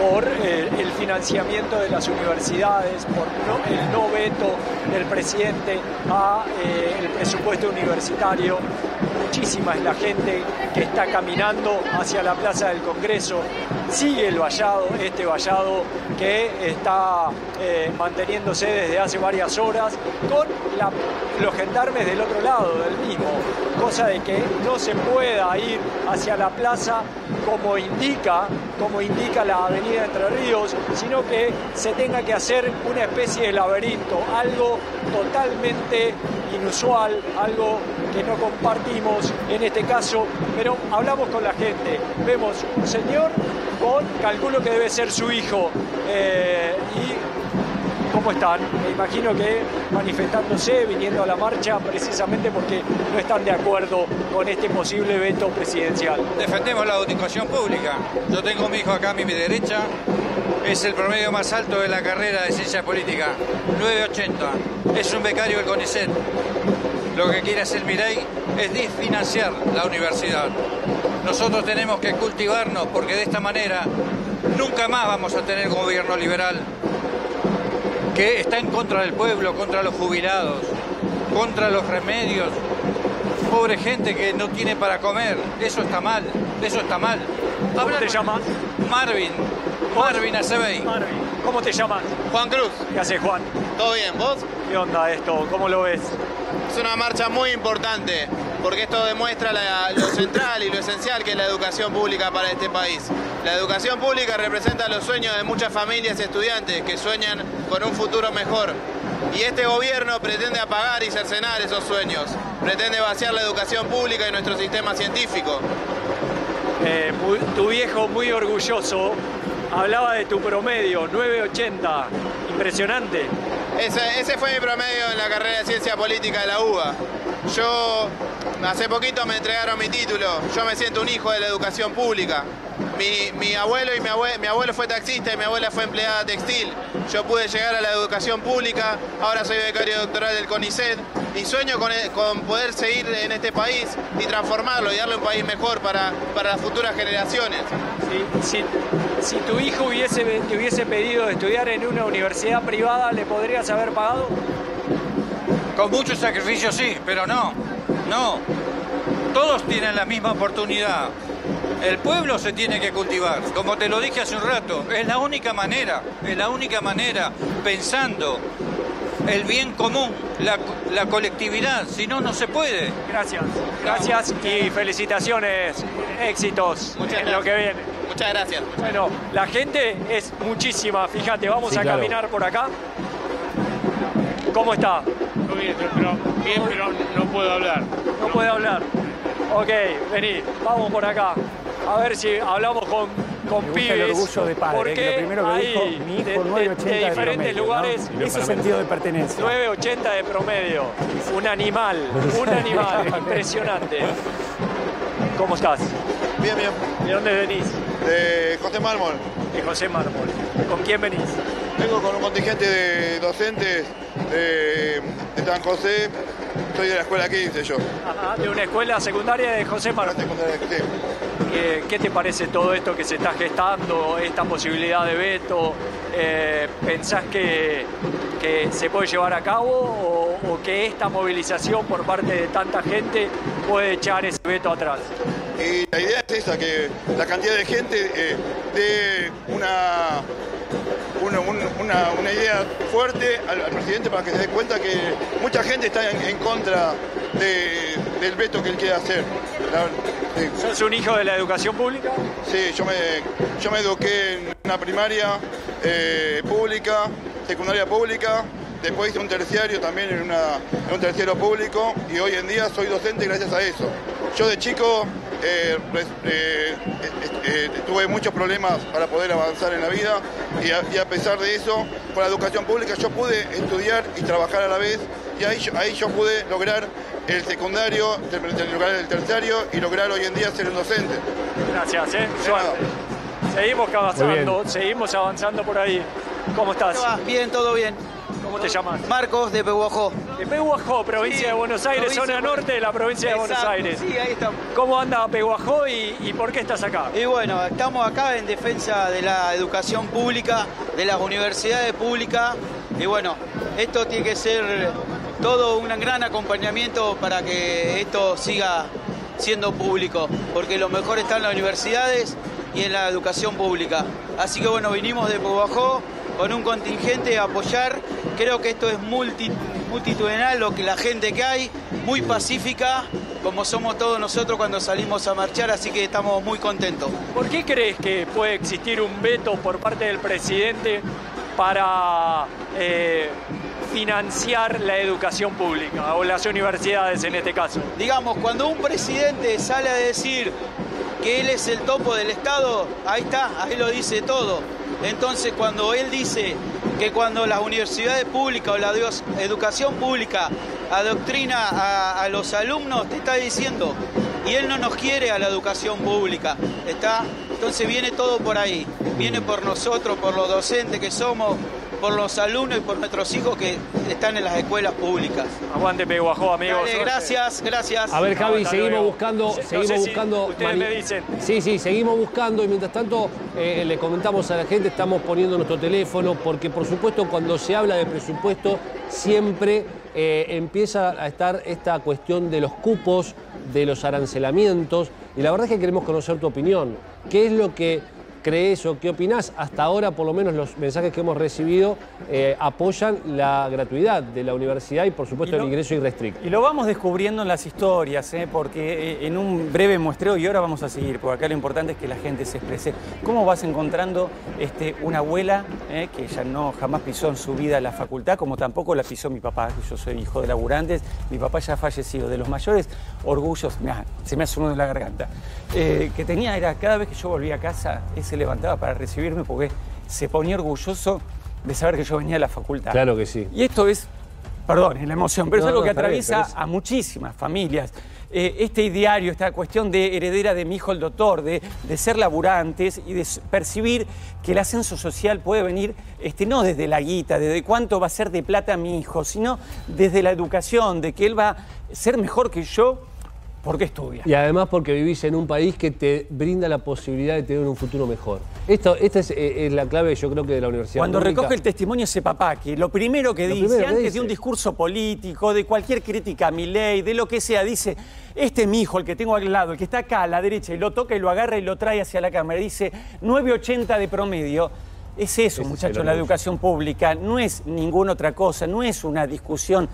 por el financiamiento de las universidades, por el no veto del presidente al presupuesto universitario. Muchísima es la gente que está caminando hacia la Plaza del Congreso. Sigue el vallado, este vallado que está manteniéndose desde hace varias horas con los gendarmes del otro lado del mismo, cosa de que no se pueda ir hacia la plaza como indica la avenida Entre Ríos, sino que se tenga que hacer una especie de laberinto, algo totalmente inusual, algo que no compartimos en este caso, pero hablamos con la gente. Vemos un señor calculo que debe ser su hijo, y ¿cómo están? Me imagino que manifestándose, viniendo a la marcha precisamente porque no están de acuerdo con este posible veto presidencial. Defendemos la educación pública. Yo tengo a mi hijo acá a mi derecha, es el promedio más alto de la carrera de ciencia política, 9.80. Es un becario del CONICET. Lo que quiere hacer Milei es desfinanciar la universidad. Nosotros tenemos que cultivarnos porque de esta manera nunca más vamos a tener un gobierno liberal que está en contra del pueblo, contra los jubilados, contra los remedios. Pobre gente que no tiene para comer. Eso está mal, eso está mal. ¿Cómo te llamas? Marvin. Marvin Acebey. Marvin. ¿Cómo te llamas? Juan Cruz. ¿Qué haces, Juan? ¿Todo bien? ¿Vos? ¿Qué onda esto? ¿Cómo lo ves? Es una marcha muy importante porque esto demuestra lo central y lo esencial que es la educación pública para este país. La educación pública representa los sueños de muchas familias y estudiantes que sueñan con un futuro mejor. Y este gobierno pretende apagar y cercenar esos sueños. Pretende vaciar la educación pública y nuestro sistema científico. Tu viejo, muy orgulloso, hablaba de tu promedio, 9.80. Impresionante. Ese fue mi promedio en la carrera de Ciencia Política de la UBA. Yo, hace poquito me entregaron mi título. Yo me siento un hijo de la educación pública. Mi abuelo fue taxista y mi abuela fue empleada textil. Yo pude llegar a la educación pública, ahora soy becario doctoral del CONICET y sueño con poder seguir en este país y transformarlo y darle un país mejor para las futuras generaciones. Si tu hijo te hubiese pedido estudiar en una universidad privada, ¿le podrías haber pagado? Con mucho sacrificio sí, pero no. Todos tienen la misma oportunidad. El pueblo se tiene que cultivar, como te lo dije hace un rato, es la única manera, pensando el bien común, la colectividad, si no, no se puede. Gracias y felicitaciones, éxitos en lo que viene. Muchas gracias. Bueno, la gente es muchísima, fíjate, vamos a caminar por acá. ¿Cómo está? Pero no puedo hablar. No puede hablar. Ok, vení, vamos por acá. A ver si hablamos con pibes. El orgullo de padre, porque que lo primero que dijo, mi hijo 9.80 de diferentes promedio, lugares. ¿no? Ese sentido de pertenencia. 9.80 de promedio. Un animal, impresionante. ¿Cómo estás? Bien. ¿De dónde venís? De José Mármol. De José Mármol. ¿Con quién venís? Vengo con un contingente de docentes de San José. Soy de la escuela 15 yo. Ajá, de una escuela secundaria de José Mármol. Sí. ¿Qué te parece todo esto que se está gestando, esta posibilidad de veto? ¿Pensás que se puede llevar a cabo o que esta movilización por parte de tanta gente puede echar ese veto atrás? Y la idea es esa, que la cantidad de gente dé una idea fuerte al presidente para que se dé cuenta que mucha gente está en contra del veto que él quiere hacer. Sí. ¿Sos un hijo de la educación pública? Sí, yo me eduqué en una primaria pública, secundaria pública, después hice un terciario también en un terciario público y hoy en día soy docente gracias a eso. Yo de chico tuve muchos problemas para poder avanzar en la vida y a pesar de eso, con la educación pública yo pude estudiar y trabajar a la vez y ahí yo pude lograr el secundario, lograr el terciario y lograr hoy en día ser un docente. Gracias, suerte. Seguimos avanzando por ahí. ¿Cómo estás? Bien, todo bien. ¿Cómo te llamas? Marcos, de Pehuajó. De Pehuajó, provincia de Buenos Aires, zona norte de la provincia de Buenos Aires. Sí, ahí estamos. ¿Cómo anda Pehuajó y por qué estás acá? Y bueno, estamos acá en defensa de la educación pública, de las universidades públicas. Y bueno, esto tiene que ser todo un gran acompañamiento para que esto siga siendo público, porque lo mejor está en las universidades y en la educación pública. Así que bueno, vinimos de Pehuajó con un contingente a apoyar. Creo que esto es multitudinal, lo que la gente que hay, muy pacífica, como somos todos nosotros cuando salimos a marchar, así que estamos muy contentos. ¿Por qué crees que puede existir un veto por parte del presidente para financiar la educación pública o las universidades en este caso? Digamos, cuando un presidente sale a decir que él es el topo del Estado, ahí está, ahí lo dice todo. Entonces, cuando él dice que cuando las universidades públicas o la educación pública adoctrina a los alumnos, te está diciendo, y él no nos quiere a la educación pública, ¿está? Entonces viene todo por ahí, viene por nosotros, por los docentes que somos, por los alumnos y por nuestros hijos que están en las escuelas públicas. Aguante Peguajó, amigos. Dale, gracias, gracias. A ver, Javi, seguimos buscando. Ustedes me dicen. Sí, seguimos buscando y mientras tanto le comentamos a la gente, estamos poniendo nuestro teléfono porque por supuesto cuando se habla de presupuesto siempre empieza a estar esta cuestión de los cupos, de los arancelamientos y la verdad es que queremos conocer tu opinión. ¿Qué es lo que crees o qué opinás? Hasta ahora, por lo menos los mensajes que hemos recibido apoyan la gratuidad de la universidad y por supuesto el ingreso irrestricto. Y lo vamos descubriendo en las historias, porque en un breve muestreo, y ahora vamos a seguir, porque acá lo importante es que la gente se exprese. ¿Cómo vas encontrando una abuela que ella no jamás pisó en su vida la facultad, como tampoco la pisó mi papá? Yo soy hijo de laburantes, mi papá ya ha fallecido. De los mayores orgullos, mirá, se me hace uno de la garganta, que tenía era cada vez que yo volvía a casa, se levantaba para recibirme porque se ponía orgulloso de saber que yo venía a la facultad. Claro que sí. Y esto es, perdón, es la emoción, pero es algo que atraviesa bien, a muchísimas familias. Este ideario, esta cuestión de heredera de mi hijo el doctor, de ser laburantes y de percibir que el ascenso social puede venir no desde la guita, desde cuánto va a ser de plata mi hijo, sino desde la educación, de que él va a ser mejor que yo porque estudia. Y además porque vivís en un país que te brinda la posibilidad de tener un futuro mejor. Esta es la clave, yo creo, que de la universidad Cuando pública. recoge el testimonio ese papá, que lo primero que dice, antes de un discurso político, de cualquier crítica a Milei, de lo que sea, dice, este es mi hijo, el que tengo al lado, el que está acá a la derecha, y lo toca y lo agarra y lo trae hacia la cámara, dice 9,80 de promedio. Es eso, muchachos, la educación pública, no es ninguna otra cosa, no es una discusión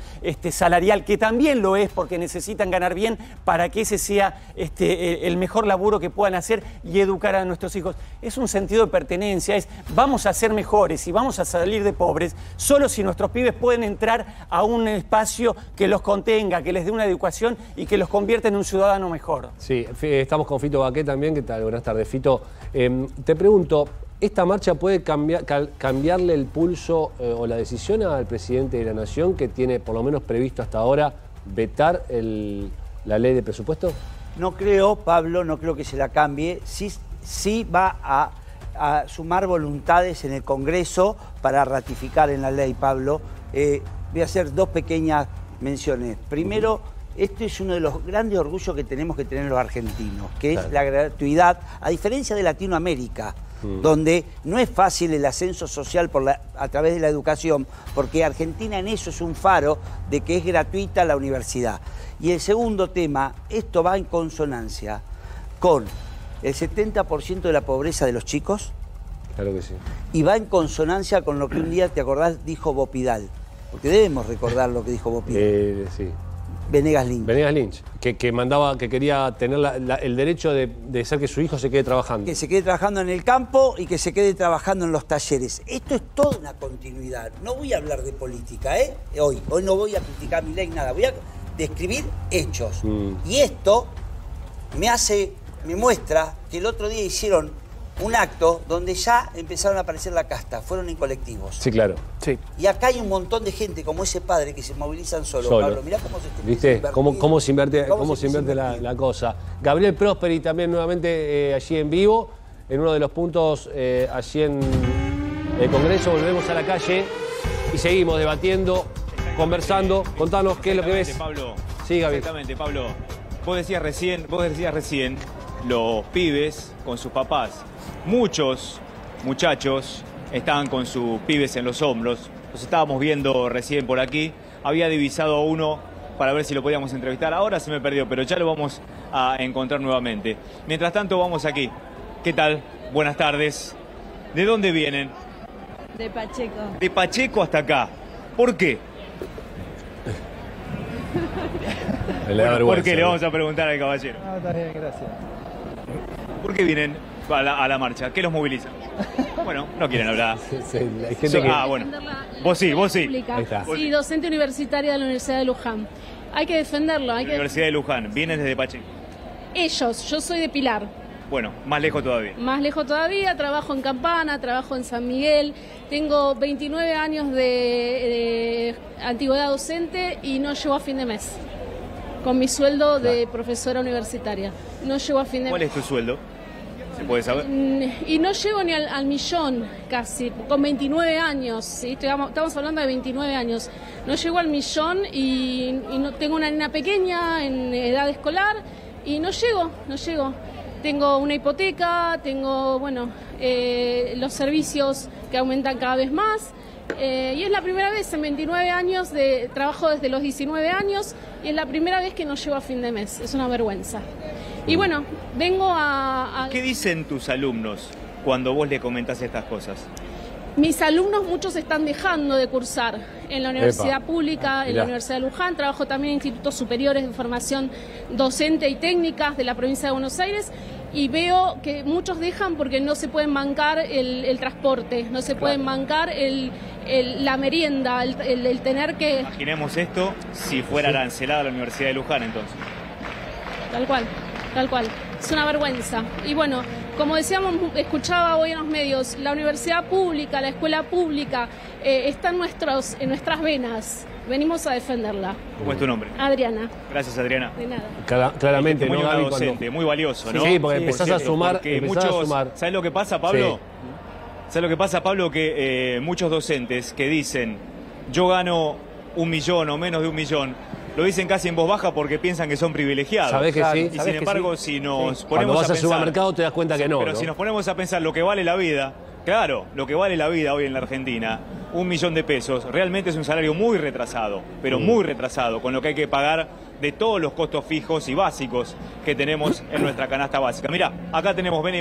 salarial, que también lo es porque necesitan ganar bien para que ese sea el mejor laburo que puedan hacer y educar a nuestros hijos. Es un sentido de pertenencia, es vamos a ser mejores y vamos a salir de pobres solo si nuestros pibes pueden entrar a un espacio que los contenga, que les dé una educación y que los convierta en un ciudadano mejor. Sí, estamos con Fito Baqué también. ¿Qué tal? Buenas tardes, Fito. Te pregunto, ¿esta marcha puede cambiarle el pulso o la decisión al presidente de la Nación que tiene por lo menos previsto hasta ahora vetar la ley de presupuesto? No creo, Pablo, no creo que se la cambie. Sí va a sumar voluntades en el Congreso para ratificar en la ley, Pablo. Voy a hacer dos pequeñas menciones. Primero, este es uno de los grandes orgullos que tenemos que tener los argentinos, que es la gratuidad, a diferencia de Latinoamérica, donde no es fácil el ascenso social a través de la educación, porque Argentina en eso es un faro de que es gratuita la universidad. Y el segundo tema, esto va en consonancia con el 70% de la pobreza de los chicos. Claro que sí. Y va en consonancia con lo que un día, ¿te acordás?, dijo Bopidal. Porque debemos recordar lo que dijo Bopidal. Sí. Venegas Lynch. Venegas Lynch, que quería tener el derecho de hacer que su hijo se quede trabajando. Que se quede trabajando en el campo y que se quede trabajando en los talleres. Esto es toda una continuidad. No voy a hablar de política, Hoy no voy a criticar a Milei, nada. Voy a describir hechos. Y esto me muestra que el otro día hicieron un acto donde ya empezaron a aparecer la casta, fueron en colectivos. Sí, claro. Sí. Y acá hay un montón de gente como ese padre que se movilizan solos. Pablo, mirá cómo se ¿viste? ¿Cómo se invierte la cosa? Gabriel Prosperi también nuevamente allí en vivo, en uno de los puntos allí en el Congreso. Volvemos a la calle y seguimos debatiendo, conversando. Contanos qué es lo que ves. Pablo. Sí, Gabriel. Exactamente, Pablo. Vos decías recién, los pibes con sus papás. Muchos muchachos estaban con sus pibes en los hombros. Los estábamos viendo recién por aquí. Había divisado a uno para ver si lo podíamos entrevistar. Ahora se me perdió, pero ya lo vamos a encontrar nuevamente. Mientras tanto, vamos aquí. ¿Qué tal? Buenas tardes. ¿De dónde vienen? De Pacheco. De Pacheco hasta acá. ¿Por qué? ¿Por qué? Le vamos a preguntar al caballero. Ah, está bien, gracias. ¿Por qué vienen a la marcha? ¿Qué los moviliza? Bueno, no quieren hablar. Hay gente que... bueno. Vos sí. Ahí está. Sí, docente universitaria de la Universidad de Luján. Hay que defenderlo. Universidad de Luján. ¿Vienen desde Pacheco? Ellos. Yo soy de Pilar. Bueno, más lejos todavía. Más lejos todavía. Trabajo en Campana, trabajo en San Miguel. Tengo 29 años de antigüedad docente y no llego a fin de mes. Con mi sueldo de profesora universitaria. No llego a fin de mes. ¿Cuál es tu sueldo? ¿Se puede saber? Y no llego ni al millón casi, con 29 años, ¿sí? Estamos hablando de 29 años. No llego al millón y no, tengo una nena pequeña en edad escolar y no llego. Tengo una hipoteca, tengo, bueno, los servicios que aumentan cada vez más. Y es la primera vez en 29 años, trabajo desde los 19 años, y es la primera vez que no llego a fin de mes. Es una vergüenza. Y bueno, vengo a... ¿Qué dicen tus alumnos cuando vos le comentás estas cosas? Mis alumnos, muchos están dejando de cursar en la universidad pública, en la Universidad de Luján. Trabajo también en institutos superiores de formación docente y técnicas de la provincia de Buenos Aires. Y veo que muchos dejan porque no se pueden bancar el transporte, no se pueden bancar la merienda, el tener que... Imaginemos esto si fuera arancelada la Universidad de Luján, entonces. Tal cual. Es una vergüenza. Y bueno, como decíamos, escuchaba hoy en los medios, la universidad pública, la escuela pública, está en nuestras venas. Venimos a defenderla. ¿Cómo es tu nombre? Adriana. Gracias, Adriana. De nada. Claramente, muy ¿no, Gaby? docente, muy valioso, ¿no? Sí, porque empezás a sumar. ¿Sabes lo que pasa, Pablo? ¿Sabes lo que pasa, Pablo? Que muchos docentes que dicen, yo gano 1 millón o menos de 1 millón, lo dicen casi en voz baja porque piensan que son privilegiados. ¿Sabés que sí? Y sin embargo, si nos ponemos cuando vas a al pensar... supermercado te das cuenta que no. Pero si nos ponemos a pensar lo que vale la vida, claro, lo que vale la vida hoy en la Argentina, 1 millón de pesos, realmente es un salario muy retrasado, pero muy retrasado, con lo que hay que pagar de todos los costos fijos y básicos que tenemos en nuestra canasta básica. Mirá, acá tenemos, vení.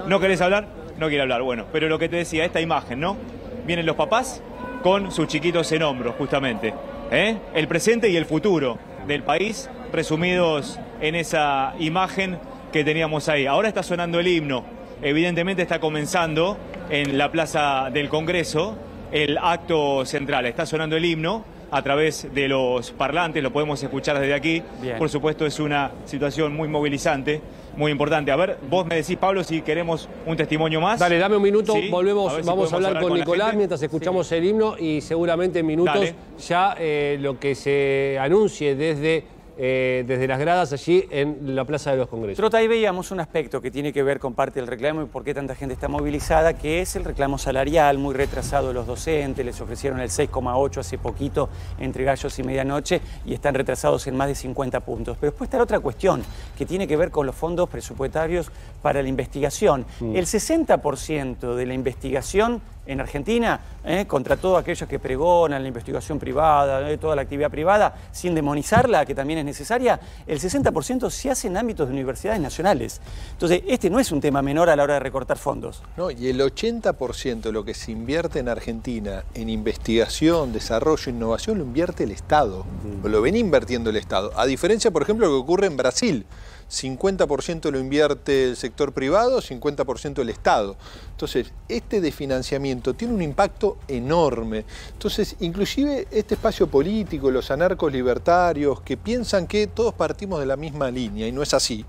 ¿No querés hablar? No quiere hablar, bueno, pero lo que te decía, esta imagen, ¿no? Vienen los papás con sus chiquitos en hombros, justamente. El presente y el futuro del país resumidos en esa imagen que teníamos ahí. Ahora está sonando el himno, evidentemente está comenzando en la Plaza del Congreso el acto central. Está sonando el himno a través de los parlantes, lo podemos escuchar desde aquí. Bien. Por supuesto, es una situación muy movilizante, muy importante. A ver, vos me decís, Pablo, si queremos un testimonio más. Dale, dame un minuto, ¿Sí? vamos a hablar con Nicolás mientras escuchamos el himno y seguramente en minutos ya lo que se anuncie desde las gradas allí en la Plaza de los Congresos. Trota, ahí veíamos un aspecto que tiene que ver con parte del reclamo y por qué tanta gente está movilizada, que es el reclamo salarial, muy retrasado de los docentes, les ofrecieron el 6,8 hace poquito entre gallos y medianoche y están retrasados en más de 50 puntos. Pero después está la otra cuestión, que tiene que ver con los fondos presupuestarios para la investigación. El 60% de la investigación en Argentina, contra todos aquellos que pregonan la investigación privada, toda la actividad privada, sin demonizarla, que también es necesaria, el 60% se hace en ámbitos de universidades nacionales. Entonces, este no es un tema menor a la hora de recortar fondos. No, y el 80% de lo que se invierte en Argentina en investigación, desarrollo, innovación, lo invierte el Estado. Lo ven invirtiendo el Estado. A diferencia, por ejemplo, de lo que ocurre en Brasil. 50% lo invierte el sector privado, 50% el Estado. Entonces, este desfinanciamiento tiene un impacto enorme. Entonces, inclusive este espacio político, los anarcos libertarios, que piensan que todos partimos de la misma línea, y no es así,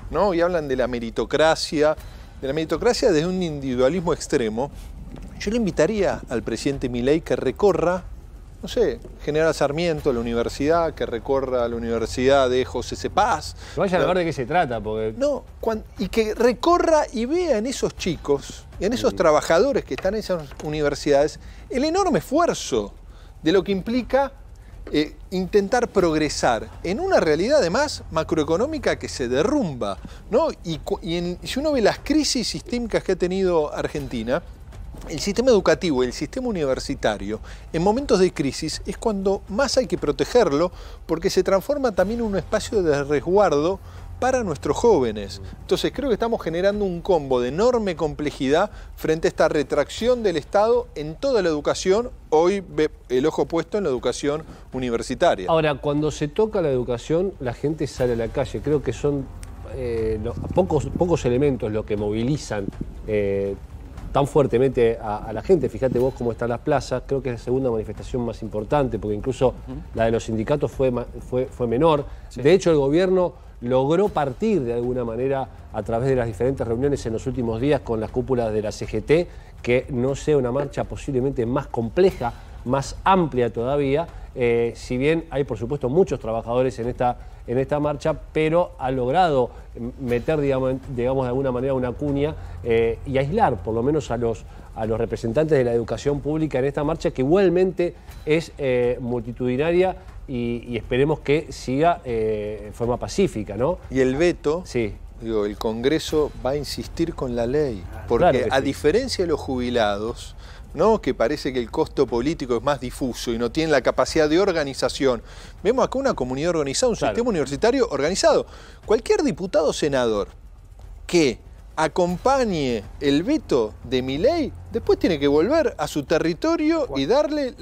¿no? Y hablan de la meritocracia desde un individualismo extremo. Yo le invitaría al presidente Milei que recorra, no sé, General Sarmiento, la universidad, que recorra la universidad de José C. Paz. Que vayan a ver de qué se trata, porque... No, y que recorra y vea en esos chicos, en esos trabajadores que están en esas universidades, el enorme esfuerzo de lo que implica intentar progresar en una realidad además macroeconómica que se derrumba, ¿no? Y si uno ve las crisis sistémicas que ha tenido Argentina, el sistema educativo y el sistema universitario, en momentos de crisis, es cuando más hay que protegerlo, porque se transforma también en un espacio de resguardo para nuestros jóvenes. Entonces creo que estamos generando un combo de enorme complejidad frente a esta retracción del Estado en toda la educación. Hoy ve el ojo puesto en la educación universitaria. Ahora, cuando se toca la educación, la gente sale a la calle. Creo que son pocos elementos los que movilizan tan fuertemente a la gente. Fíjate vos cómo están las plazas, creo que es la segunda manifestación más importante, porque incluso la de los sindicatos fue menor. Sí. De hecho, el gobierno logró partir de alguna manera a través de las diferentes reuniones en los últimos días con las cúpulas de la CGT, que no sea una marcha posiblemente más compleja, más amplia todavía, si bien hay por supuesto muchos trabajadores en esta en esta marcha, pero ha logrado meter, digamos de alguna manera una cuña y aislar por lo menos a los representantes de la educación pública en esta marcha, que igualmente es multitudinaria y esperemos que siga de forma pacífica, ¿no? Y el veto, sí. Digo, el Congreso va a insistir con la ley, porque claro que a diferencia de los jubilados, ¿no?, que parece que el costo político es más difuso y no tiene la capacidad de organización, vemos acá una comunidad organizada, un sistema universitario organizado. Cualquier diputado o senador que acompañe el veto de Milei, después tiene que volver a su territorio y darle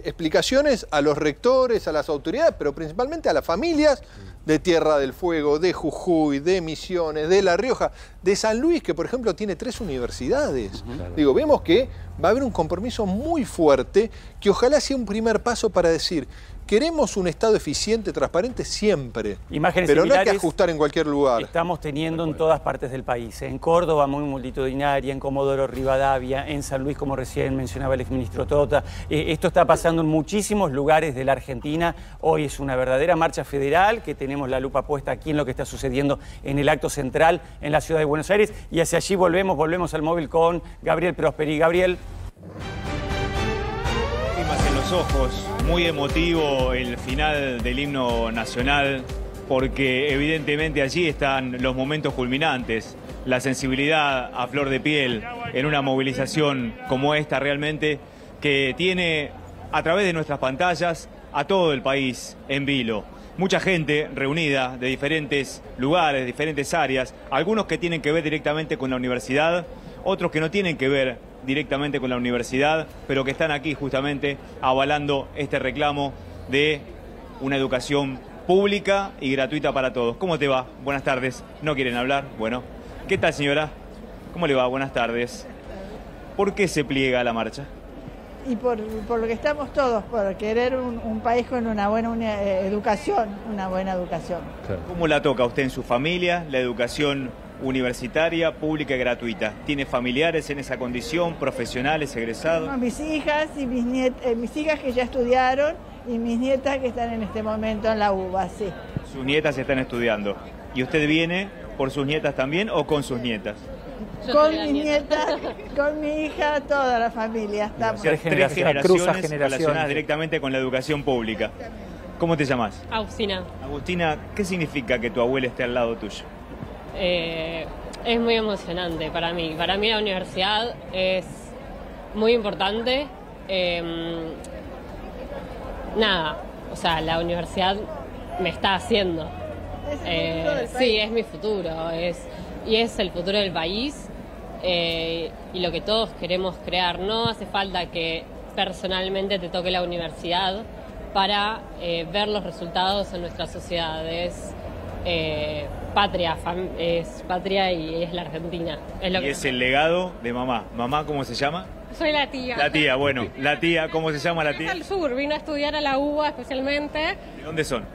explicaciones a los rectores, a las autoridades, pero principalmente a las familias de Tierra del Fuego, de Jujuy, de Misiones, de La Rioja, de San Luis, que por ejemplo tiene 3 universidades. Digo, vemos que va a haber un compromiso muy fuerte, que ojalá sea un primer paso para decir: queremos un Estado eficiente, transparente siempre, Imágenes pero no hay que similares ajustar en cualquier lugar. Estamos teniendo en todas partes del país. En Córdoba, muy multitudinaria, en Comodoro Rivadavia, en San Luis, como recién mencionaba el exministro Tota. Esto está pasando en muchísimos lugares de la Argentina. Hoy es una verdadera marcha federal, que tenemos la lupa puesta aquí en lo que está sucediendo en el acto central en la ciudad de Buenos Aires. Y hacia allí volvemos al móvil con Gabriel Prosperi. Gabriel. En los ojos, muy emotivo el final del himno nacional, porque evidentemente allí están los momentos culminantes, la sensibilidad a flor de piel en una movilización como esta realmente, que tiene a través de nuestras pantallas a todo el país en vilo. Mucha gente reunida de diferentes lugares, diferentes áreas, algunos que tienen que ver directamente con la universidad, otros que no tienen que ver directamente con la universidad, pero que están aquí justamente avalando este reclamo de una educación pública y gratuita para todos. ¿Cómo te va? Buenas tardes. ¿No quieren hablar? Bueno. ¿Qué tal, señora? ¿Cómo le va? Buenas tardes. ¿Por qué se pliega la marcha? Y por lo que estamos todos, por querer un país con una buena educación, una buena educación. ¿Cómo la toca a usted en su familia la educación universitaria, pública y gratuita? ¿Tiene familiares en esa condición, profesionales, egresados? No, mis hijas y mis hijas que ya estudiaron y mis nietas que están en este momento en la UBA, sí. Sus nietas están estudiando. ¿Y usted viene por sus nietas también o con sus nietas? Con mis nietas, con mi hija, toda la familia. Estamos. 3 generaciones relacionadas directamente con la educación pública. ¿Cómo te llamas? Agustina. Agustina, ¿qué significa que tu abuela esté al lado tuyo? Es muy emocionante para mí. Para mí la universidad es muy importante. O sea, la universidad me está haciendo. Sí, es mi futuro. Y es el futuro del país. Y lo que todos queremos crear. No hace falta que personalmente te toque la universidad para ver los resultados en nuestra sociedad. Es patria y es la Argentina. Es el legado de mamá. ¿Mamá cómo se llama? Soy la tía. La tía, bueno. La tía, ¿cómo se llama la tía? Al sur, vino a estudiar a la UBA especialmente. ¿De dónde son?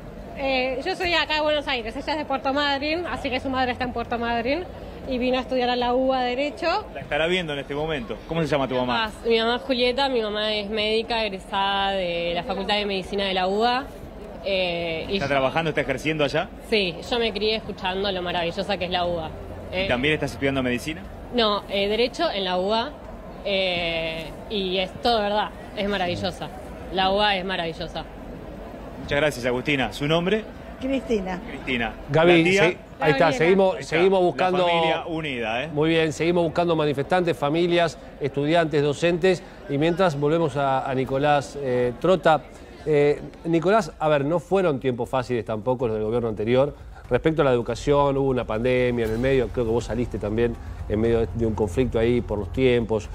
Yo soy acá de Buenos Aires, ella es de Puerto Madryn, así que su madre está en Puerto Madryn. Y vino a estudiar a la UBA Derecho. La estará viendo en este momento. ¿Cómo se llama tu mamá? Mi mamá es Julieta, mi mamá es médica, egresada de la Facultad de Medicina de la UBA. ¿Está trabajando, está ejerciendo allá? Sí, yo me crié escuchando lo maravillosa que es la UBA. ¿Y también estás estudiando medicina? No, Derecho en la UBA. Y es todo verdad, es maravillosa. La UBA es maravillosa. Muchas gracias, Agustina. ¿Su nombre? Cristina. Cristina. Gaby, ahí está, seguimos buscando... La familia unida, ¿eh? Muy bien, seguimos buscando manifestantes, familias, estudiantes, docentes, y mientras volvemos a Nicolás Trota. Nicolás, a ver, no fueron tiempos fáciles tampoco los del gobierno anterior. Respecto a la educación, hubo una pandemia en el medio, creo que vos saliste también en medio de un conflicto ahí por los tiempos.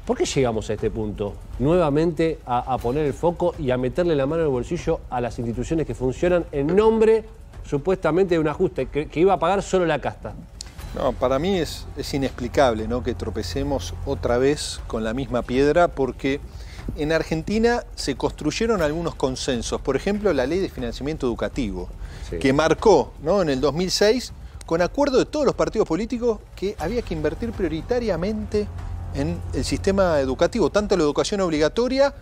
¿Por qué llegamos a este punto? Nuevamente a poner el foco y a meterle la mano en el bolsillo a las instituciones que funcionan en nombre, supuestamente, de un ajuste que iba a pagar solo la casta. No, para mí es inexplicable, ¿no?, que tropecemos otra vez con la misma piedra, porque en Argentina se construyeron algunos consensos. Por ejemplo, la Ley de Financiamiento Educativo, que marcó, ¿no?, en el 2006, con acuerdo de todos los partidos políticos, que había que invertir prioritariamente en el sistema educativo, tanto la educación obligatoria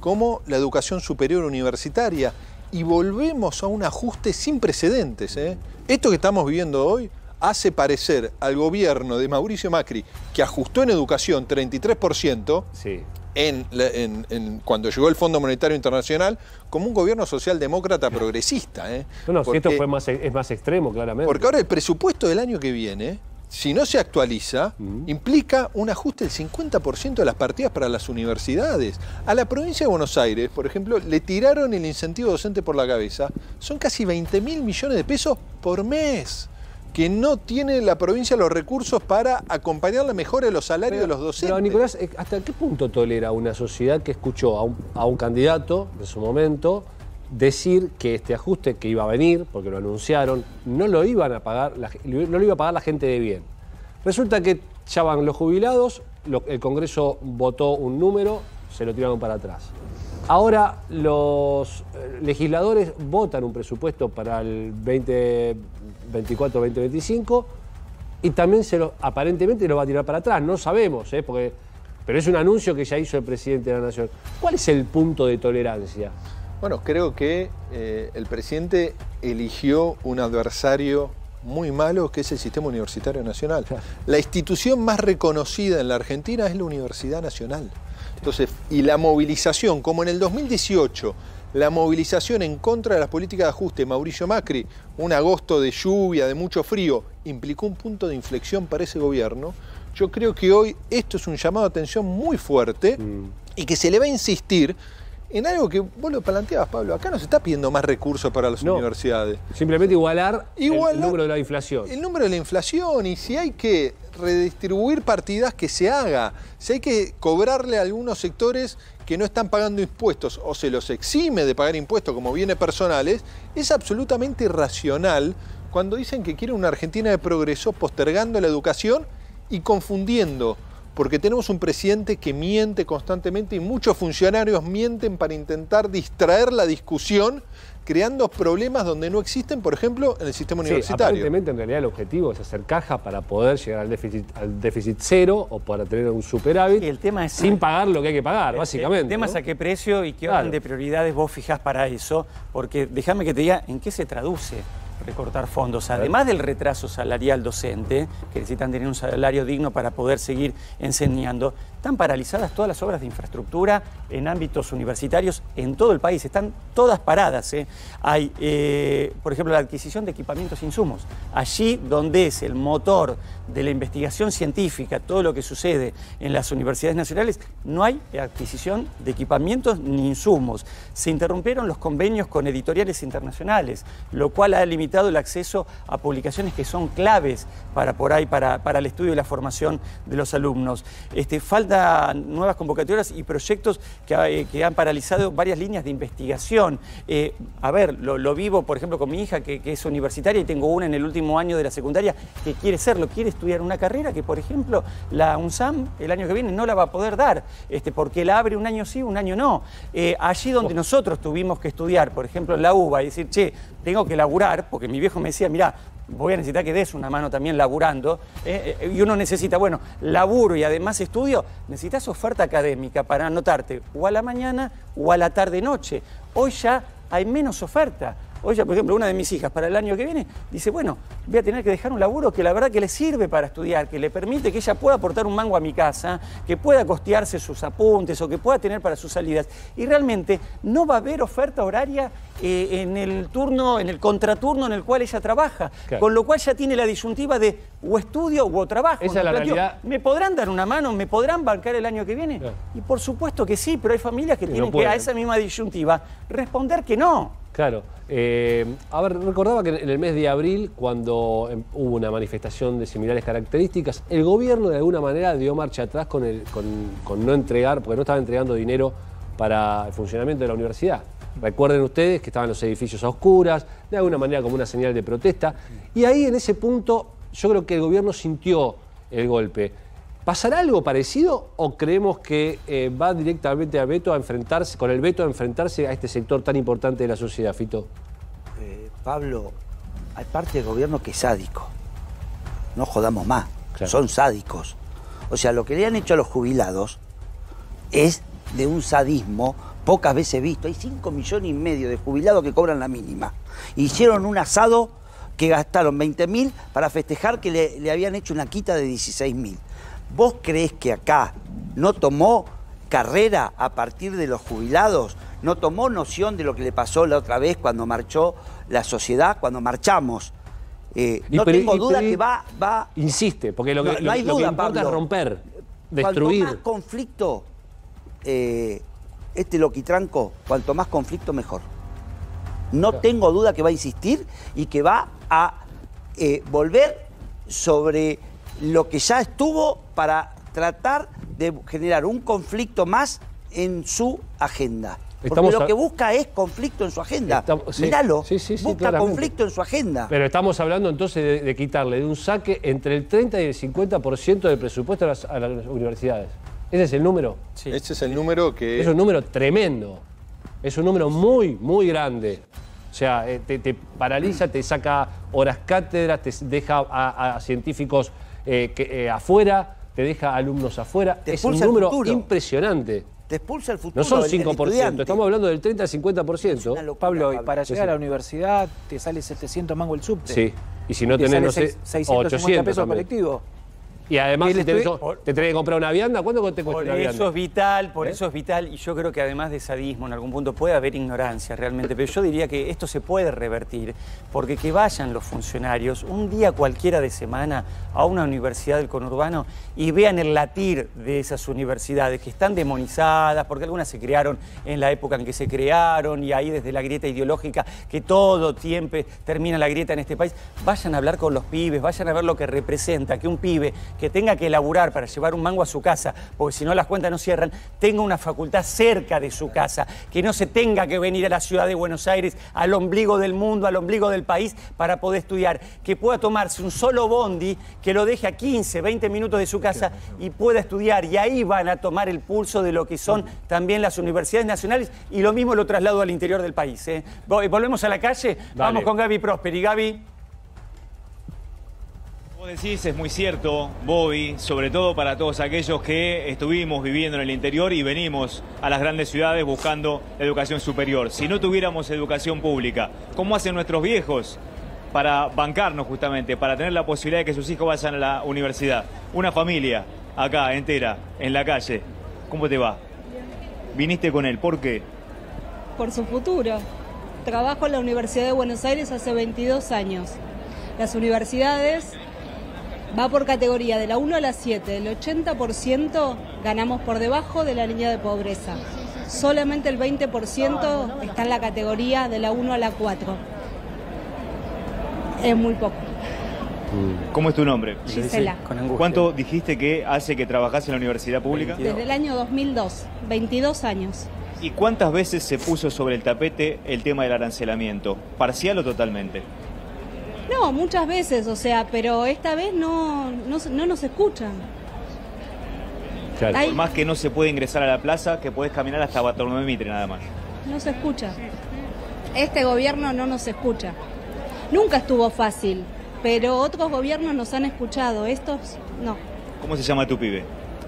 como la educación superior universitaria. y volvemos a un ajuste sin precedentes. Esto que estamos viviendo hoy hace parecer al gobierno de Mauricio Macri, que ajustó en educación 33%, sí, cuando llegó el Fondo Monetario Internacional, como un gobierno socialdemócrata progresista. No, porque, esto es más extremo, claramente. Porque ahora el presupuesto del año que viene, si no se actualiza, implica un ajuste del 50% de las partidas para las universidades. A la provincia de Buenos Aires, por ejemplo, le tiraron el incentivo docente por la cabeza. Son casi 20.000 millones de pesos por mes, que no tiene la provincia los recursos para acompañar la mejora de los salarios de los docentes. Pero, Nicolás, ¿hasta qué punto tolera una sociedad que escuchó a un candidato de su momento decir que este ajuste que iba a venir, porque lo anunciaron, no lo iban a pagar, no lo iba a pagar la gente de bien? Resulta que ya van los jubilados, el Congreso votó un número, se lo tiraron para atrás. Ahora los legisladores votan un presupuesto para el 2024-2025 y también aparentemente lo va a tirar para atrás. No sabemos, pero es un anuncio que ya hizo el presidente de la Nación. ¿Cuál es el punto de tolerancia? Bueno, creo que el presidente eligió un adversario muy malo, que es el Sistema Universitario Nacional. La institución más reconocida en la Argentina es la Universidad Nacional. Entonces, y la movilización, como en el 2018, la movilización en contra de las políticas de ajuste de Mauricio Macri, un agosto de lluvia, de mucho frío, implicó un punto de inflexión para ese gobierno. Yo creo que hoy esto es un llamado de atención muy fuerte y que se le va a insistir en algo que vos lo planteabas, Pablo. Acá no se está pidiendo más recursos para las universidades. Simplemente igualar el número de la inflación. El número de la inflación, y si hay que redistribuir partidas, que se haga. Si hay que cobrarle a algunos sectores que no están pagando impuestos o se los exime de pagar impuestos como bienes personales, es absolutamente irracional cuando dicen que quieren una Argentina de progreso postergando la educación y confundiendo. Porque tenemos un presidente que miente constantemente y muchos funcionarios mienten para intentar distraer la discusión, creando problemas donde no existen, por ejemplo, en el sistema universitario. Aparentemente, en realidad, el objetivo es hacer caja para poder llegar al déficit cero o para tener un superávit, el tema es sin pagar lo que hay que pagar, básicamente. El tema es a qué precio y qué orden de prioridades vos fijás para eso, porque déjame que te diga en qué se traduce recortar fondos, además del retraso salarial docente, que necesitan tener un salario digno para poder seguir enseñando. Están paralizadas todas las obras de infraestructura en ámbitos universitarios en todo el país, están todas paradas. Hay, por ejemplo, la adquisición de equipamientos e insumos. Allí donde es el motor de la investigación científica, todo lo que sucede en las universidades nacionales, no hay adquisición de equipamientos ni insumos. Se interrumpieron los convenios con editoriales internacionales, lo cual ha limitado el acceso a publicaciones que son claves para el estudio y la formación de los alumnos. Faltan nuevas convocatorias y proyectos que han paralizado varias líneas de investigación. Lo vivo, por ejemplo, con mi hija que es universitaria y tengo una en el último año de la secundaria que quiere estudiar una carrera que, por ejemplo, la UNSAM el año que viene no la va a poder dar, porque la abre un año sí, un año no. Allí donde nosotros tuvimos que estudiar, por ejemplo, en la UBA, y decir, che, tengo que laburar, porque mi viejo me decía, mirá, voy a necesitar que des una mano también laburando, y uno necesita, laburo y además estudio, necesitas oferta académica para anotarte o a la mañana o a la tarde-noche. Hoy ya hay menos oferta. Hoy ya, por ejemplo, una de mis hijas para el año que viene dice, voy a tener que dejar un laburo que la verdad que le sirve para estudiar, que le permite que ella pueda aportar un mango a mi casa, que pueda costearse sus apuntes o que pueda tener para sus salidas. Y realmente no va a haber oferta horaria en el contraturno en el cual ella trabaja. Claro. Con lo cual ya tiene la disyuntiva de o estudio o trabajo. Esa es la realidad. ¿Me podrán dar una mano? ¿Me podrán bancar el año que viene? Claro. Y por supuesto que sí, pero hay familias que tienen que a esa misma disyuntiva responder que no. Claro. Recordaba que en el mes de abril, cuando hubo una manifestación de similares características, el gobierno de alguna manera dio marcha atrás con no entregar, porque no estaba entregando dinero para el funcionamiento de la universidad. Recuerden ustedes que estaban los edificios a oscuras, de alguna manera como una señal de protesta. Y ahí, en ese punto, yo creo que el gobierno sintió el golpe. ¿Pasará algo parecido o creemos que va directamente al veto a enfrentarse, con el veto a enfrentarse a este sector tan importante de la sociedad, Fito? Pablo, hay parte del gobierno que es sádico. No jodamos más. Claro. Son sádicos. O sea, lo que le han hecho a los jubilados es de un sadismo pocas veces visto. Hay 5,5 millones de jubilados que cobran la mínima. Hicieron un asado que gastaron 20.000 para festejar que le habían hecho una quita de 16.000. ¿Vos creés que acá no tomó carrera a partir de los jubilados? ¿No tomó noción de lo que le pasó la otra vez cuando marchó la sociedad, cuando marchamos? No tengo duda que va... Insiste, porque lo que, no hay lo duda, que importa Pablo, es romper, destruir. Cuanto más conflicto, este loquitranco, cuanto más conflicto mejor. No tengo duda que va a insistir y que va a volver sobre lo que ya estuvo para tratar de generar un conflicto más en su agenda. Porque lo que busca es conflicto en su agenda. Míralo, busca claramente. conflicto en su agenda. Pero estamos hablando entonces de quitarle de un saque entre el 30 y el 50% del presupuesto a las universidades. ¿Ese es el número? Sí. Ese es el número que... Es un número tremendo. Es un número muy, muy grande. O sea, te paraliza, te saca horas cátedras, te deja a científicos afuera, te deja alumnos afuera. Es un número impresionante. Te expulsa el futuro. No son 5%, estamos hablando del 30 al 50%. Pablo, y para llegar a la universidad te sale 700 mangos el subte. Sí, y si no tenés, no sé, 650 pesos colectivo. Y además te tenés que comprar una vianda, ¿cuánto te cuesta una vianda? Eso es vital, por eso es vital, y yo creo que además de sadismo en algún punto puede haber ignorancia realmente, pero yo diría que esto se puede revertir, porque que vayan los funcionarios un día cualquiera de semana a una universidad del conurbano y vean el latir de esas universidades que están demonizadas, porque algunas se crearon en la época en que se crearon, y ahí desde la grieta ideológica, que todo tiempo termina la grieta en este país. Vayan a hablar con los pibes, vayan a ver lo que representa que un pibe que tenga que laburar para llevar un mango a su casa, porque si no las cuentas no cierran, tenga una facultad cerca de su casa, que no se tenga que venir a la ciudad de Buenos Aires, al ombligo del mundo, al ombligo del país, para poder estudiar, que pueda tomarse un solo bondi, que lo deje a 15, 20 minutos de su casa y pueda estudiar, y ahí van a tomar el pulso de lo que son también las universidades nacionales, y lo mismo lo traslado al interior del país. Volvemos a la calle, vamos con Gaby Prosperi. Gaby. Vos decís, es muy cierto, Bobby, sobre todo para todos aquellos que estuvimos viviendo en el interior y venimos a las grandes ciudades buscando educación superior. Si no tuviéramos educación pública, ¿cómo hacen nuestros viejos para bancarnos justamente, para tener la posibilidad de que sus hijos vayan a la universidad? Una familia, acá, entera, en la calle. ¿Cómo te va? ¿Viniste con él? ¿Por qué? Por su futuro. Trabajo en la Universidad de Buenos Aires hace 22 años. Las universidades... va por categoría de la 1 a la 7, el 80% ganamos por debajo de la línea de pobreza. Solamente el 20% está en la categoría de la 1 a la 4. Es muy poco. ¿Cómo es tu nombre? Gisela. ¿Cuánto dijiste que hace que trabajás en la universidad pública? Desde el año 2002, 22 años. ¿Y cuántas veces se puso sobre el tapete el tema del arancelamiento? ¿Parcial o totalmente? No, muchas veces, o sea, pero esta vez no nos escuchan. Claro. Por más que no se puede ingresar a la plaza, que podés caminar hasta Bartolomé Mitre nada más. No se escucha. Este gobierno no nos escucha. Nunca estuvo fácil, pero otros gobiernos nos han escuchado, estos no. ¿Cómo se llama tu pibe?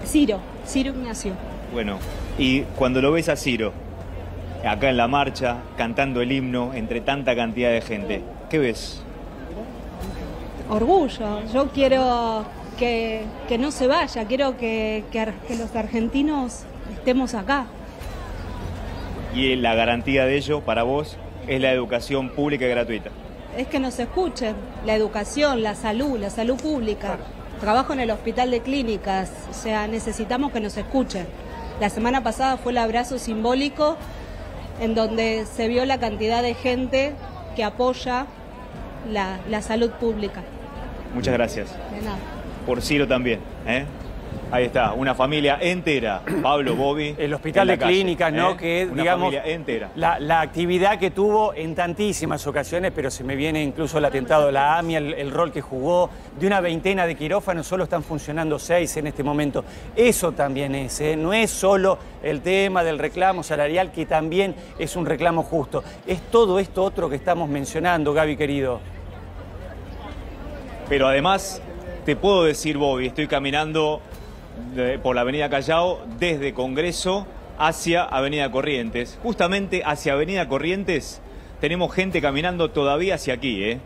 Ciro Ignacio. Bueno, y cuando lo ves a Ciro, acá en la marcha, cantando el himno entre tanta cantidad de gente, ¿qué ves? Orgullo. Yo quiero que no se vaya, quiero que los argentinos estemos acá. Y la garantía de ello para vos es la educación pública y gratuita. Es que nos escuchen, la educación, la salud pública. Trabajo en el hospital de clínicas, o sea, necesitamos que nos escuchen. La semana pasada fue el abrazo simbólico en donde se vio la cantidad de gente que apoya la salud pública. Muchas gracias. De nada. Por Ciro también, ¿eh? Ahí está, una familia entera. Pablo, Bobby. El hospital de clínicas, ¿no? Que una digamos, familia entera. La actividad que tuvo en tantísimas ocasiones, pero se me viene incluso el atentado de la AMIA, el rol que jugó. De una veintena de quirófanos solo están funcionando 6 en este momento. Eso también es, no es solo el tema del reclamo salarial, que también es un reclamo justo. Es todo esto otro que estamos mencionando, Gaby, querido. Pero además, te puedo decir, Bobby, estoy caminando por la avenida Callao desde Congreso hacia Avenida Corrientes. Justamente hacia Avenida Corrientes tenemos gente caminando todavía hacia aquí, ¿eh?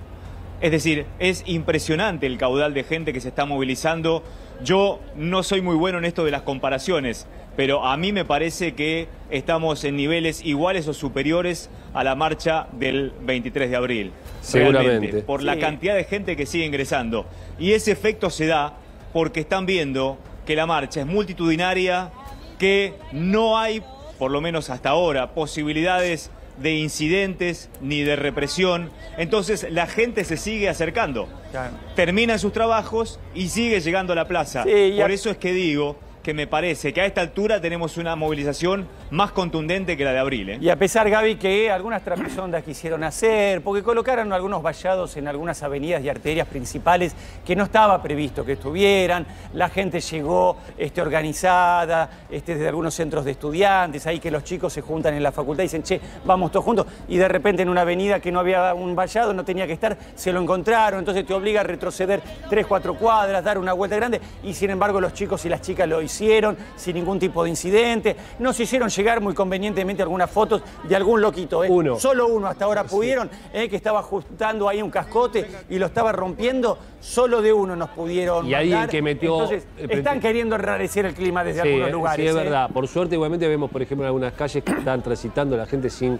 Es decir, es impresionante el caudal de gente que se está movilizando. Yo no soy muy bueno en esto de las comparaciones, pero a mí me parece que estamos en niveles iguales o superiores a la marcha del 23 de abril. Seguramente. Por la cantidad de gente que sigue ingresando. Y ese efecto se da porque están viendo que la marcha es multitudinaria, que no hay, por lo menos hasta ahora, posibilidades de incidentes ni de represión. Entonces la gente se sigue acercando, termina sus trabajos y sigue llegando a la plaza. Por eso es que digo que me parece que a esta altura tenemos una movilización más contundente que la de abril, ¿eh? Y a pesar, Gaby, que algunas trapisondas quisieron hacer, porque colocaron algunos vallados en algunas avenidas y arterias principales que no estaba previsto que estuvieran, la gente llegó organizada, desde algunos centros de estudiantes, ahí que los chicos se juntan en la facultad y dicen, che, vamos todos juntos, y de repente en una avenida que no había un vallado, no tenía que estar, se lo encontraron, entonces te obliga a retroceder 3, 4 cuadras, dar una vuelta grande, y sin embargo los chicos y las chicas lo hicieron sin ningún tipo de incidente. Nos hicieron llegar muy convenientemente algunas fotos de algún loquito. Solo uno hasta ahora pudieron, que estaba ajustando ahí un cascote y lo estaba rompiendo. Solo de uno nos pudieron y ahí mandar. El que metió... Entonces, están queriendo enrarecer el clima desde algunos lugares. Sí, es verdad. Por suerte, igualmente vemos, por ejemplo, en algunas calles que están transitando la gente sin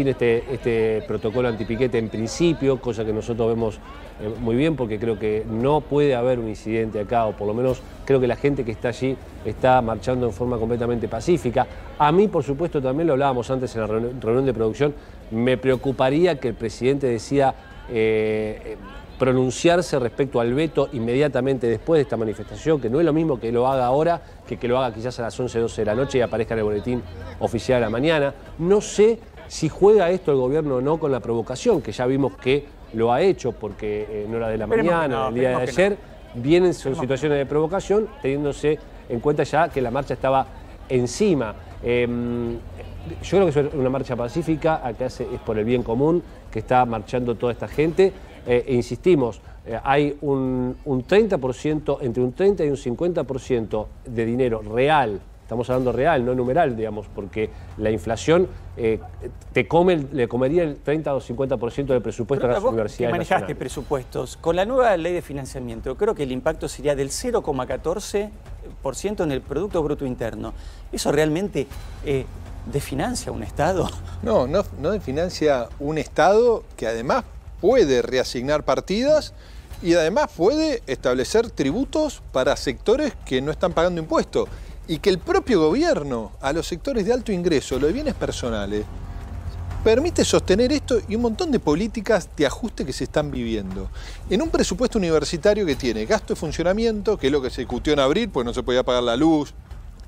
este protocolo antipiquete en principio, cosa que nosotros vemos muy bien, porque creo que no puede haber un incidente acá, o por lo menos creo que la gente que está allí está marchando en forma completamente pacífica. A mí, por supuesto, también lo hablábamos antes en la reunión de producción, me preocuparía que el presidente decida pronunciarse respecto al veto inmediatamente después de esta manifestación, que no es lo mismo que lo haga ahora que lo haga quizás a las 11, 12 de la noche y aparezca en el boletín oficial a la mañana. No sé si juega esto el gobierno o no con la provocación, que ya vimos que lo ha hecho, porque en hora de la mañana, el día de ayer, vienen situaciones de provocación, teniéndose en cuenta ya que la marcha estaba encima. Yo creo que es una marcha pacífica, acá es por el bien común que está marchando toda esta gente. Insistimos, hay un 30%, entre un 30 y un 50% de dinero real, estamos hablando real, no numeral, digamos, porque la inflación le comería el 30 o 50% del presupuesto a las universidades manejaste nacionales. Presupuestos. Con la nueva ley de financiamiento, creo que el impacto sería del 0,14% en el Producto Bruto Interno. ¿Eso realmente desfinancia un Estado? No desfinancia un Estado que además puede reasignar partidas y además puede establecer tributos para sectores que no están pagando impuestos. Y que el propio gobierno, a los sectores de alto ingreso, los de bienes personales, permite sostener esto y un montón de políticas de ajuste que se están viviendo. En un presupuesto universitario que tiene gasto de funcionamiento, que es lo que se discutió en abril, pues no se podía pagar la luz,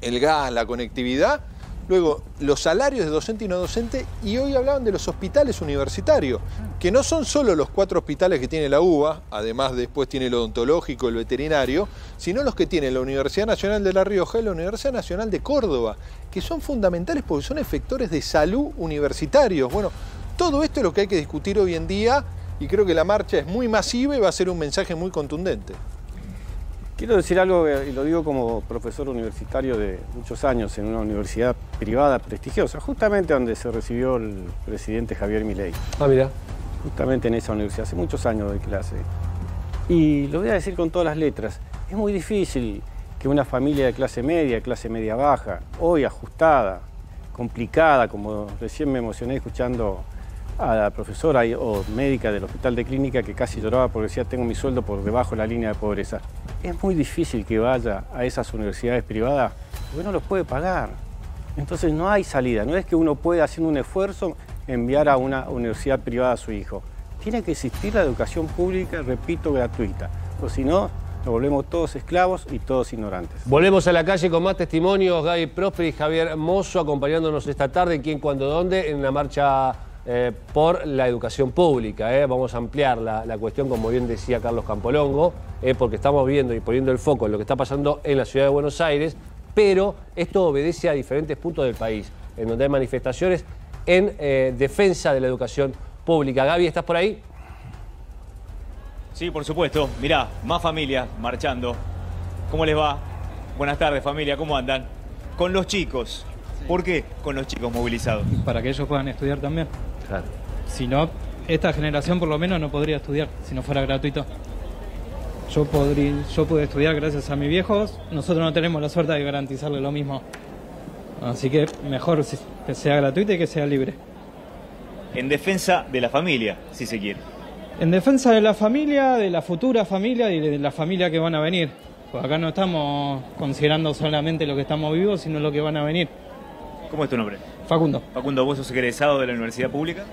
el gas, la conectividad, luego los salarios de docente y no docente, y hoy hablaban de los hospitales universitarios, que no son solo los 4 hospitales que tiene la UBA, además después tiene el odontológico, el veterinario, sino los que tiene la Universidad Nacional de La Rioja y la Universidad Nacional de Córdoba, que son fundamentales porque son efectores de salud universitarios. Bueno, todo esto es lo que hay que discutir hoy en día, y creo que la marcha es muy masiva y va a ser un mensaje muy contundente. Quiero decir algo, y lo digo como profesor universitario de muchos años en una universidad privada prestigiosa, justamente donde se recibió el presidente Javier Milei. Ah, mira. Justamente en esa universidad, hace muchos años de clase. Y lo voy a decir con todas las letras, es muy difícil que una familia de clase media baja, hoy ajustada, complicada, como recién me emocioné escuchando a la profesora o médica del Hospital de Clínica que casi lloraba porque decía tengo mi sueldo por debajo de la línea de pobreza. Es muy difícil que vaya a esas universidades privadas porque no los puede pagar. Entonces no hay salida, no es que uno pueda haciendo un esfuerzo enviar a una universidad privada a su hijo. Tiene que existir la educación pública, repito, gratuita, o si no, nos volvemos todos esclavos y todos ignorantes. Volvemos a la calle con más testimonios. Gaby Prósperi y Javier Mozo acompañándonos esta tarde, quién, cuándo, dónde, en la marcha por la educación pública. Vamos a ampliar la cuestión, como bien decía Carlos Campolongo, porque estamos viendo y poniendo el foco en lo que está pasando en la ciudad de Buenos Aires, pero esto obedece a diferentes puntos del país, en donde hay manifestaciones en defensa de la educación pública. Gaby, ¿estás por ahí? Sí, por supuesto. Mirá, más familia marchando. ¿Cómo les va? Buenas tardes, familia, ¿cómo andan? Con los chicos. ¿Por qué con los chicos movilizados? Para que ellos puedan estudiar también. Claro. Si no, esta generación por lo menos no podría estudiar si no fuera gratuito. Yo pude estudiar gracias a mis viejos. Nosotros no tenemos la suerte de garantizarle lo mismo. Así que mejor que sea gratuito y que sea libre. En defensa de la familia, si se quiere. En defensa de la familia, de la futura familia y de la familia que van a venir. Pues acá no estamos considerando solamente lo que estamos vivos, sino lo que van a venir. ¿Cómo es tu nombre? Facundo. Facundo, ¿vos sos egresado de la universidad pública?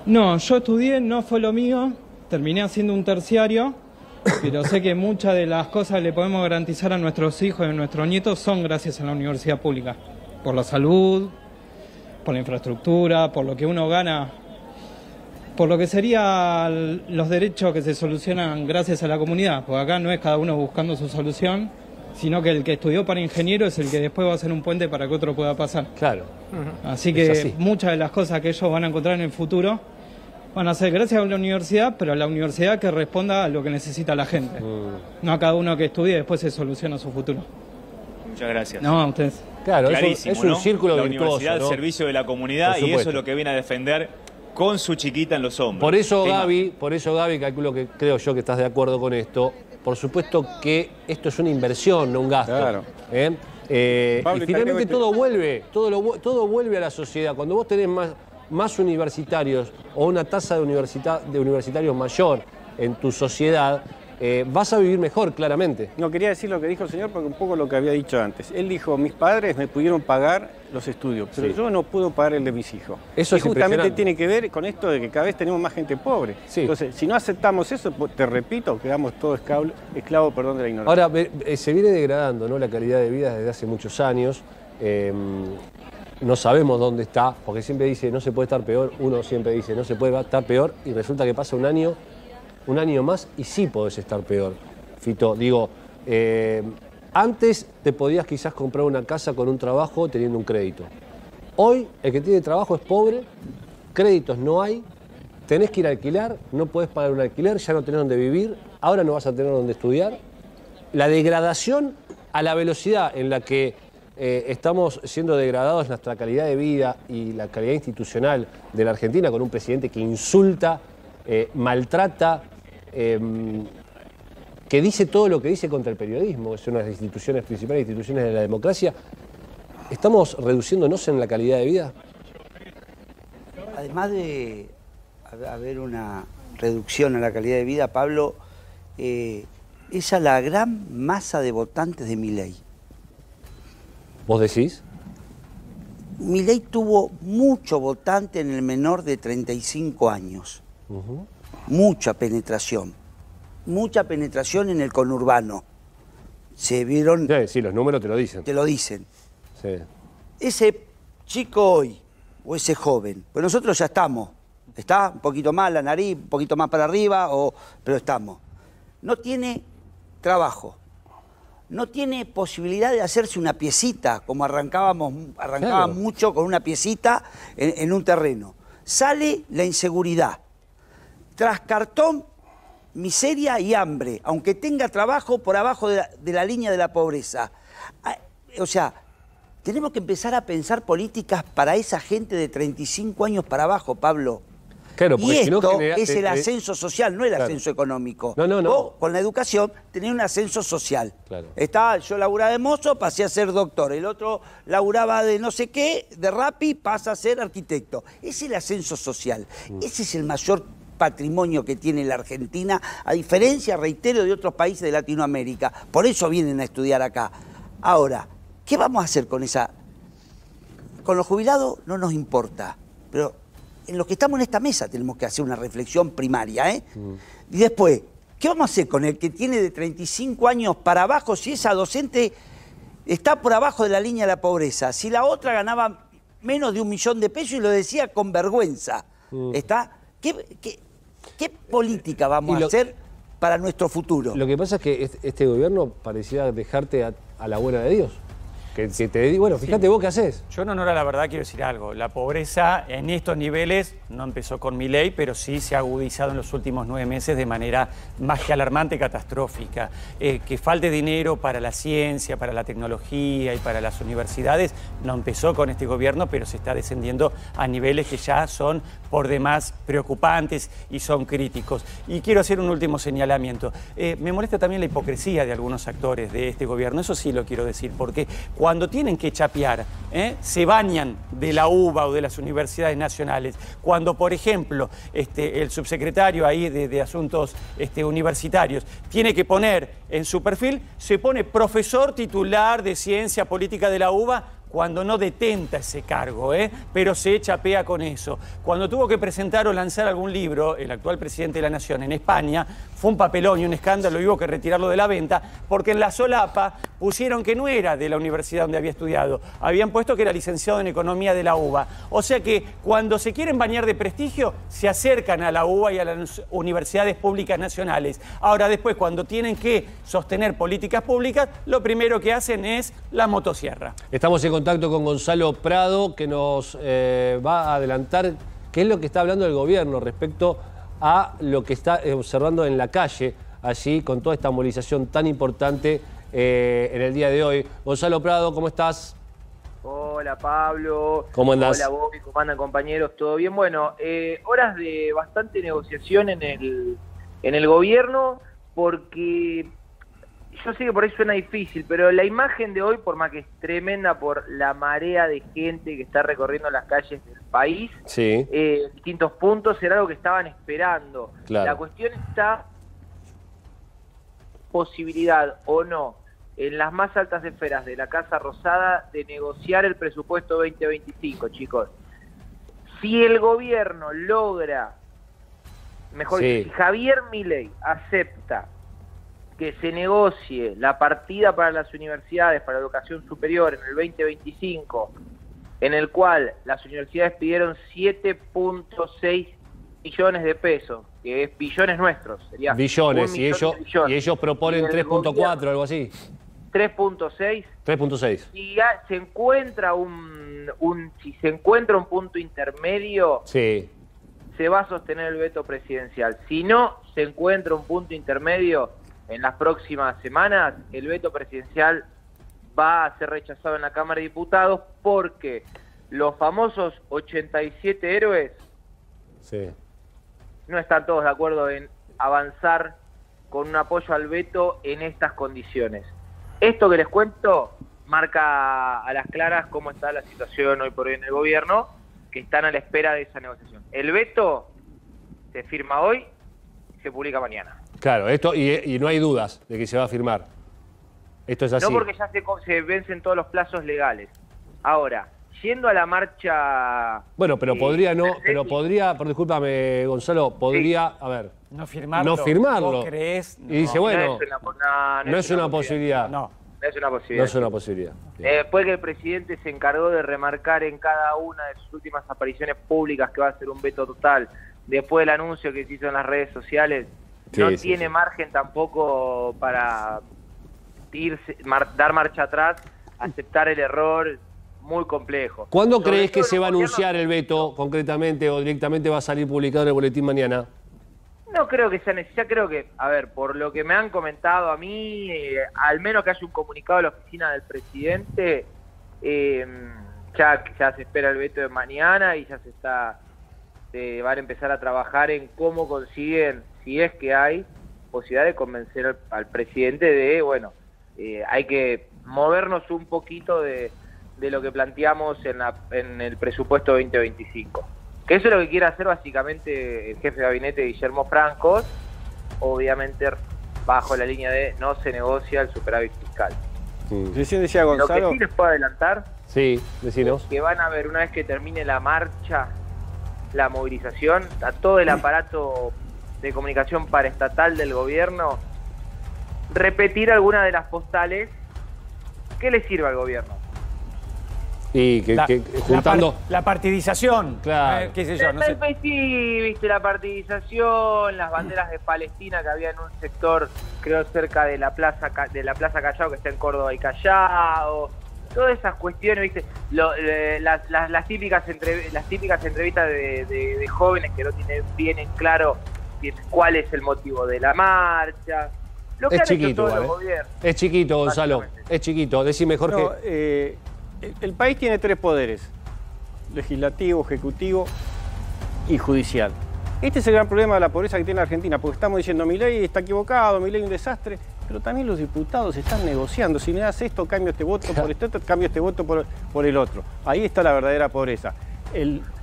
No, yo estudié, no fue lo mío. Terminé haciendo un terciario. Pero sé que muchas de las cosas que le podemos garantizar a nuestros hijos y a nuestros nietos son gracias a la universidad pública. Por la salud, por la infraestructura, por lo que uno gana, por lo que serían los derechos que se solucionan gracias a la comunidad. Porque acá no es cada uno buscando su solución, sino que el que estudió para ingeniero es el que después va a hacer un puente para que otro pueda pasar. Claro. Así que muchas de las cosas que ellos van a encontrar en el futuro van a ser gracias a la universidad, pero a la universidad que responda a lo que necesita la gente. No a cada uno que estudie y después se soluciona su futuro. Muchas gracias. No, a ustedes. Claro, clarísimo, es un círculo la virtuoso, universidad ¿no? al servicio de la comunidad, y eso es lo que viene a defender con su chiquita en los hombros. Por eso, Gaby, calculo que creo yo que estás de acuerdo con esto. Por supuesto que esto es una inversión, no un gasto. Claro. Y finalmente todo vuelve a la sociedad. Cuando vos tenés más universitarios o una tasa de universitarios mayor en tu sociedad, vas a vivir mejor, claramente. No, quería decir lo que dijo el señor porque un poco lo que había dicho antes. Él dijo, mis padres me pudieron pagar los estudios, pero yo no puedo pagar el de mis hijos. Eso y es justamente tiene que ver con esto de que cada vez tenemos más gente pobre. Entonces, si no aceptamos eso, te repito, quedamos todos esclavos de la ignorancia. Ahora, se viene degradando, ¿no?, la calidad de vida desde hace muchos años. No sabemos dónde está, porque siempre dice no se puede estar peor, uno siempre dice no se puede estar peor, y resulta que pasa un año más y sí podés estar peor. Fito, digo, antes te podías quizás comprar una casa con un trabajo teniendo un crédito. Hoy el que tiene trabajo es pobre, créditos no hay, tenés que ir a alquilar, no podés pagar un alquiler, ya no tenés dónde vivir, ahora no vas a tener dónde estudiar. La degradación a la velocidad en la que estamos siendo degradados nuestra calidad de vida y la calidad institucional de la Argentina, con un presidente que insulta, maltrata, que dice todo lo que dice contra el periodismo, que es una de las principales instituciones de la democracia. ¿Estamos reduciéndonos en la calidad de vida? Además de haber una reducción en la calidad de vida, Pablo, es a la gran masa de votantes de Milei. ¿Vos decís? Milei tuvo mucho votante en el menor de 35 años. Mucha penetración en el conurbano. Se vieron... Sí, los números te lo dicen. Te lo dicen. Sí. Ese chico hoy, o ese joven, pues nosotros ya estamos. Está un poquito más la nariz, un poquito más para arriba, pero estamos. No tiene trabajo. No tiene posibilidad de hacerse una piecita, como arrancaban mucho con una piecita en un terreno. Sale la inseguridad. Tras cartón, miseria y hambre, aunque tenga trabajo por abajo de la línea de la pobreza. O sea, tenemos que empezar a pensar políticas para esa gente de 35 años para abajo, Pablo. Claro, y esto es el ascenso social, no el ascenso económico. No. Vos, con la educación, tenés un ascenso social. Claro. Yo laburaba de mozo, pasé a ser doctor. El otro laburaba de no sé qué, de Rappi, pasa a ser arquitecto. Es el ascenso social. Ese es el mayor patrimonio que tiene la Argentina, a diferencia, reitero, de otros países de Latinoamérica. Por eso vienen a estudiar acá. Ahora, ¿qué vamos a hacer con esa? Con los jubilados no nos importa, pero en los que estamos en esta mesa tenemos que hacer una reflexión primaria, Y después, ¿qué vamos a hacer con el que tiene de 35 años para abajo si esa docente está por abajo de la línea de la pobreza? Si la otra ganaba menos de $1 millón de pesos y lo decía con vergüenza, ¿Qué política vamos a hacer para nuestro futuro? Lo que pasa es que este gobierno parecía dejarte a la buena de Dios. Que te digo, bueno, fíjate vos qué haces. Yo en honor a la verdad quiero decir algo. La pobreza en estos niveles no empezó con Milei, pero sí se ha agudizado en los últimos 9 meses de manera más que alarmante, catastrófica. Que falte dinero para la ciencia, para la tecnología y para las universidades no empezó con este gobierno, pero se está descendiendo a niveles que ya son por demás preocupantes y son críticos. Y quiero hacer un último señalamiento. Me molesta también la hipocresía de algunos actores de este gobierno, eso sí lo quiero decir, porque cuando tienen que chapear, se bañan de la UBA o de las universidades nacionales. Cuando, por ejemplo, el subsecretario ahí de Asuntos Universitarios tiene que poner en su perfil, se pone profesor titular de Ciencia Política de la UBA, cuando no detenta ese cargo, pero se chapea con eso. Cuando tuvo que presentar o lanzar algún libro, el actual presidente de la Nación en España, fue un papelón y un escándalo, y hubo que retirarlo de la venta, porque en la solapa pusieron que no era de la universidad donde había estudiado, habían puesto que era licenciado en Economía de la UBA. O sea que cuando se quieren bañar de prestigio, se acercan a la UBA y a las universidades públicas nacionales. Ahora después, cuando tienen que sostener políticas públicas, lo primero que hacen es la motosierra. Estamos en contacto con Gonzalo Prado, que nos va a adelantar qué es lo que está hablando el gobierno respecto a lo que está observando en la calle, allí con toda esta movilización tan importante en el día de hoy. Gonzalo Prado, ¿cómo estás? Hola Pablo. ¿Cómo andás? Hola Bobby, ¿cómo andan compañeros? ¿Todo bien? Bueno, horas de bastante negociación en el gobierno, porque yo sé que por ahí suena difícil, pero la imagen de hoy, por más que es tremenda por la marea de gente que está recorriendo las calles del país, sí, distintos puntos, era algo que estaban esperando. Claro. La cuestión está, posibilidad o no, en las más altas esferas de la Casa Rosada, de negociar el presupuesto 2025, chicos. Si el gobierno logra, mejor dicho, si Javier Milei acepta que se negocie la partida para las universidades, para la educación superior en el 2025, en el cual las universidades pidieron 7.6 billones de pesos, que es billones nuestros, sería billones, y ellos proponen 3.4, algo así. 3.6. 3.6. Si se encuentra si se encuentra un punto intermedio, sí, se va a sostener el veto presidencial. Si no se encuentra un punto intermedio, en las próximas semanas el veto presidencial va a ser rechazado en la Cámara de Diputados, porque los famosos 87 héroes no están todos de acuerdo en avanzar con un apoyo al veto en estas condiciones. Esto que les cuento marca a las claras cómo está la situación hoy por hoy en el gobierno, que están a la espera de esa negociación. El veto se firma hoy y se publica mañana. Claro, esto y no hay dudas de que se va a firmar. Esto es así. No, porque ya se vencen todos los plazos legales. Ahora, yendo a la marcha... Bueno, pero podría no, pero podría, discúlpame Gonzalo, podría, a ver... No firmarlo. No firmarlo. ¿Vos creés? No. Y dice, bueno, no es una posibilidad. No es una posibilidad. No es una posibilidad. Después que el presidente se encargó de remarcar en cada una de sus últimas apariciones públicas que va a ser un veto total, después del anuncio que se hizo en las redes sociales, tiene margen tampoco para dar marcha atrás, aceptar el error, muy complejo. ¿Cuándo crees que se va a anunciar el veto concretamente, o directamente va a salir publicado en el boletín mañana? No creo que sea necesario, creo que, a ver, por lo que me han comentado a mí, al menos que haya un comunicado de la oficina del presidente, ya se espera el veto de mañana y ya van a empezar a trabajar en cómo consiguen, si es que hay posibilidad de convencer al presidente de, bueno, hay que movernos un poquito de lo que planteamos en el presupuesto 2025. Que eso es lo que quiere hacer básicamente el jefe de gabinete Guillermo Francos, obviamente bajo la línea de no se negocia el superávit fiscal. Recién decía Gonzalo... Lo que sí les puedo adelantar, decinos, que van a ver una vez que termine la marcha, la movilización, a todo el aparato de comunicación paraestatal del gobierno, repetir alguna de las postales que le sirva al gobierno. Y juntando... La partidización. Claro. Qué sé yo, no sé. Sí, viste, la partidización, las banderas de Palestina que había en un sector, creo, cerca de la Plaza Callao, que está en Córdoba y Callao. todas esas cuestiones, ¿viste? Las típicas entrevistas de jóvenes que no tienen bien en claro cuál es el motivo de la marcha. Lo que es han hecho chiquito, todos los gobiernos. Es chiquito, Gonzalo. Es chiquito. Decime, Jorge. El país tiene 3 poderes: legislativo, ejecutivo y judicial. Este es el gran problema de la pobreza que tiene Argentina, porque estamos diciendo Milei está equivocado, Milei un desastre, pero también los diputados están negociando. Si me das esto, cambio este voto por este otro, cambio este voto por el otro. Ahí está la verdadera pobreza.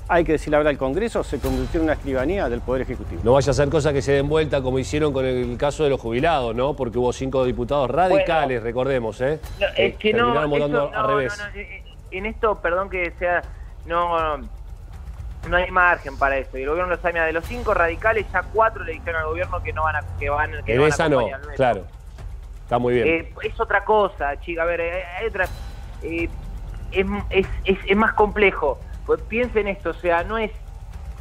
Hay que decir la verdad, el Congreso se convirtió en una escribanía del Poder Ejecutivo. No vaya a ser cosas que se den vuelta como hicieron con el caso de los jubilados, ¿no? Porque hubo 5 diputados radicales, recordemos, ¿eh? No, es que terminaron votando al revés. En esto, perdón que sea... No hay margen para eso. Y el gobierno lo sabe. De los 5 radicales, ya 4 le dijeron al gobierno que no van a acompañar. Claro. Está muy bien. Es otra cosa, chica. A ver, hay otra... es más complejo. Pues piensen esto, o sea, no es...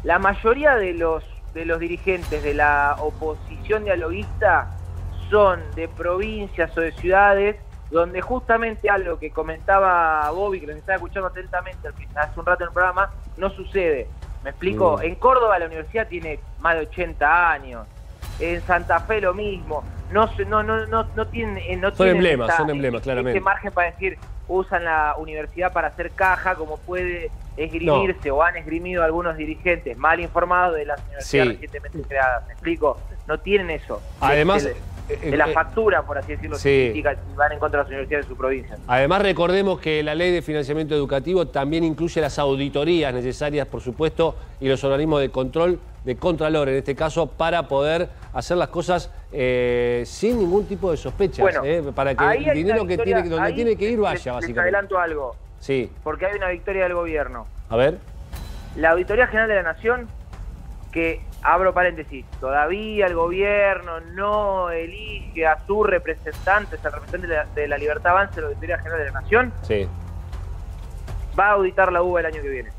La mayoría de los dirigentes de la oposición dialoguista son de provincias o de ciudades donde justamente algo que comentaba Bobby, que nos estaba escuchando atentamente hace un rato en el programa, no sucede. ¿Me explico? En Córdoba la universidad tiene más de 80 años. En Santa Fe lo mismo. No tienen son emblemas, claramente. Este margen para decir, usan la universidad para hacer caja, como puede esgrimirse o han esgrimido algunos dirigentes mal informados de las universidades recientemente creadas. ¿Me explico? No tienen eso. Además... de la factura, por así decirlo, si van en contra de las universidades de su provincia. Además, recordemos que la ley de financiamiento educativo también incluye las auditorías necesarias, por supuesto, y los organismos de control, de contralor en este caso, para poder hacer las cosas sin ningún tipo de sospechas, para que el dinero que donde tiene que ir vaya, básicamente. Les adelanto algo. Sí. Porque hay una victoria del gobierno. A ver. La Auditoría General de la Nación, que... Abro paréntesis, todavía el gobierno no elige a sus representantes, al representante de la Libertad Avanza de la Auditoría General de la Nación. Sí. Va a auditar la UBA el año que viene.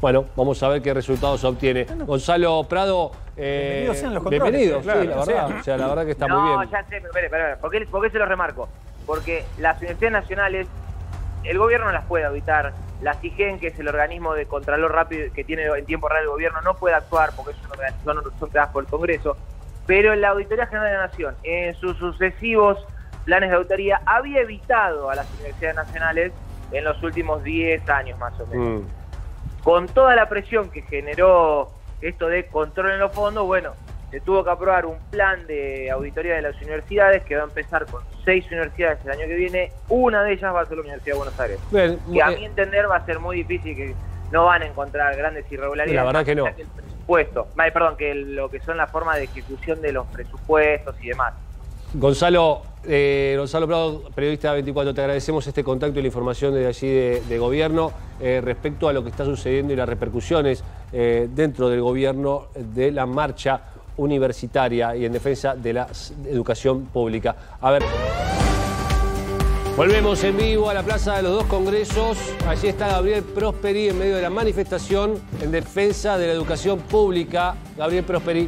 Bueno, vamos a ver qué resultados obtiene. Gonzalo Prado, bienvenidos sean los controles. Bienvenido, claro, sí, la verdad. O sea, la verdad que está muy bien. No, ya sé, espera. ¿Por qué se lo remarco? Porque las universidades nacionales, el gobierno no las puede auditar. La CIGEN, que es el organismo de contralor rápido que tiene en tiempo real el gobierno, no puede actuar porque son creadas por el Congreso. Pero la Auditoría General de la Nación, en sus sucesivos planes de auditoría, había evitado a las universidades nacionales en los últimos 10 años más o menos. Con toda la presión que generó esto de control en los fondos, bueno, se tuvo que aprobar un plan de auditoría de las universidades que va a empezar con 6 universidades el año que viene. Una de ellas va a ser la Universidad de Buenos Aires. Bien, y a mi entender va a ser muy difícil, que no van a encontrar grandes irregularidades. La verdad que no. Que el presupuesto, que lo que son la forma de ejecución de los presupuestos y demás. Gonzalo Prado, periodista de 24, te agradecemos este contacto y la información desde allí de gobierno respecto a lo que está sucediendo y las repercusiones dentro del gobierno de la marcha universitaria y en defensa de la educación pública. A ver, volvemos en vivo a la Plaza de los Dos Congresos. Allí está Gabriel Prosperi en medio de la manifestación en defensa de la educación pública. Gabriel Prosperi.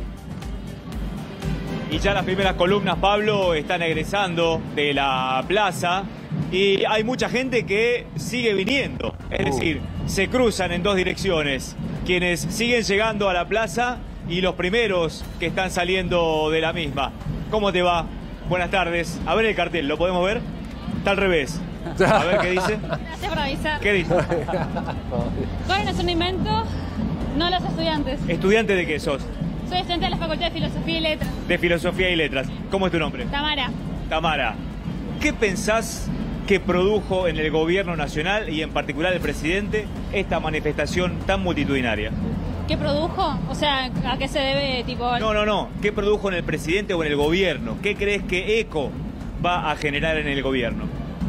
Y ya las primeras columnas, Pablo, están egresando de la plaza y hay mucha gente que sigue viniendo. Es decir, se cruzan en 2 direcciones. Quienes siguen llegando a la plaza y los primeros que están saliendo de la misma. ¿Cómo te va? Buenas tardes. A ver el cartel, ¿lo podemos ver? Está al revés. A ver qué dice. Gracias por avisar. ¿Qué dice? Bueno, es un invento, no los estudiantes. ¿Estudiante de qué sos? Soy estudiante de la Facultad de Filosofía y Letras. De Filosofía y Letras. ¿Cómo es tu nombre? Tamara. Tamara. ¿Qué pensás que produjo en el gobierno nacional y en particular el presidente esta manifestación tan multitudinaria? ¿Qué produjo? O sea, ¿a qué se debe, tipo...? No. ¿Qué produjo en el presidente o en el gobierno? ¿Qué crees que eco va a generar en el gobierno?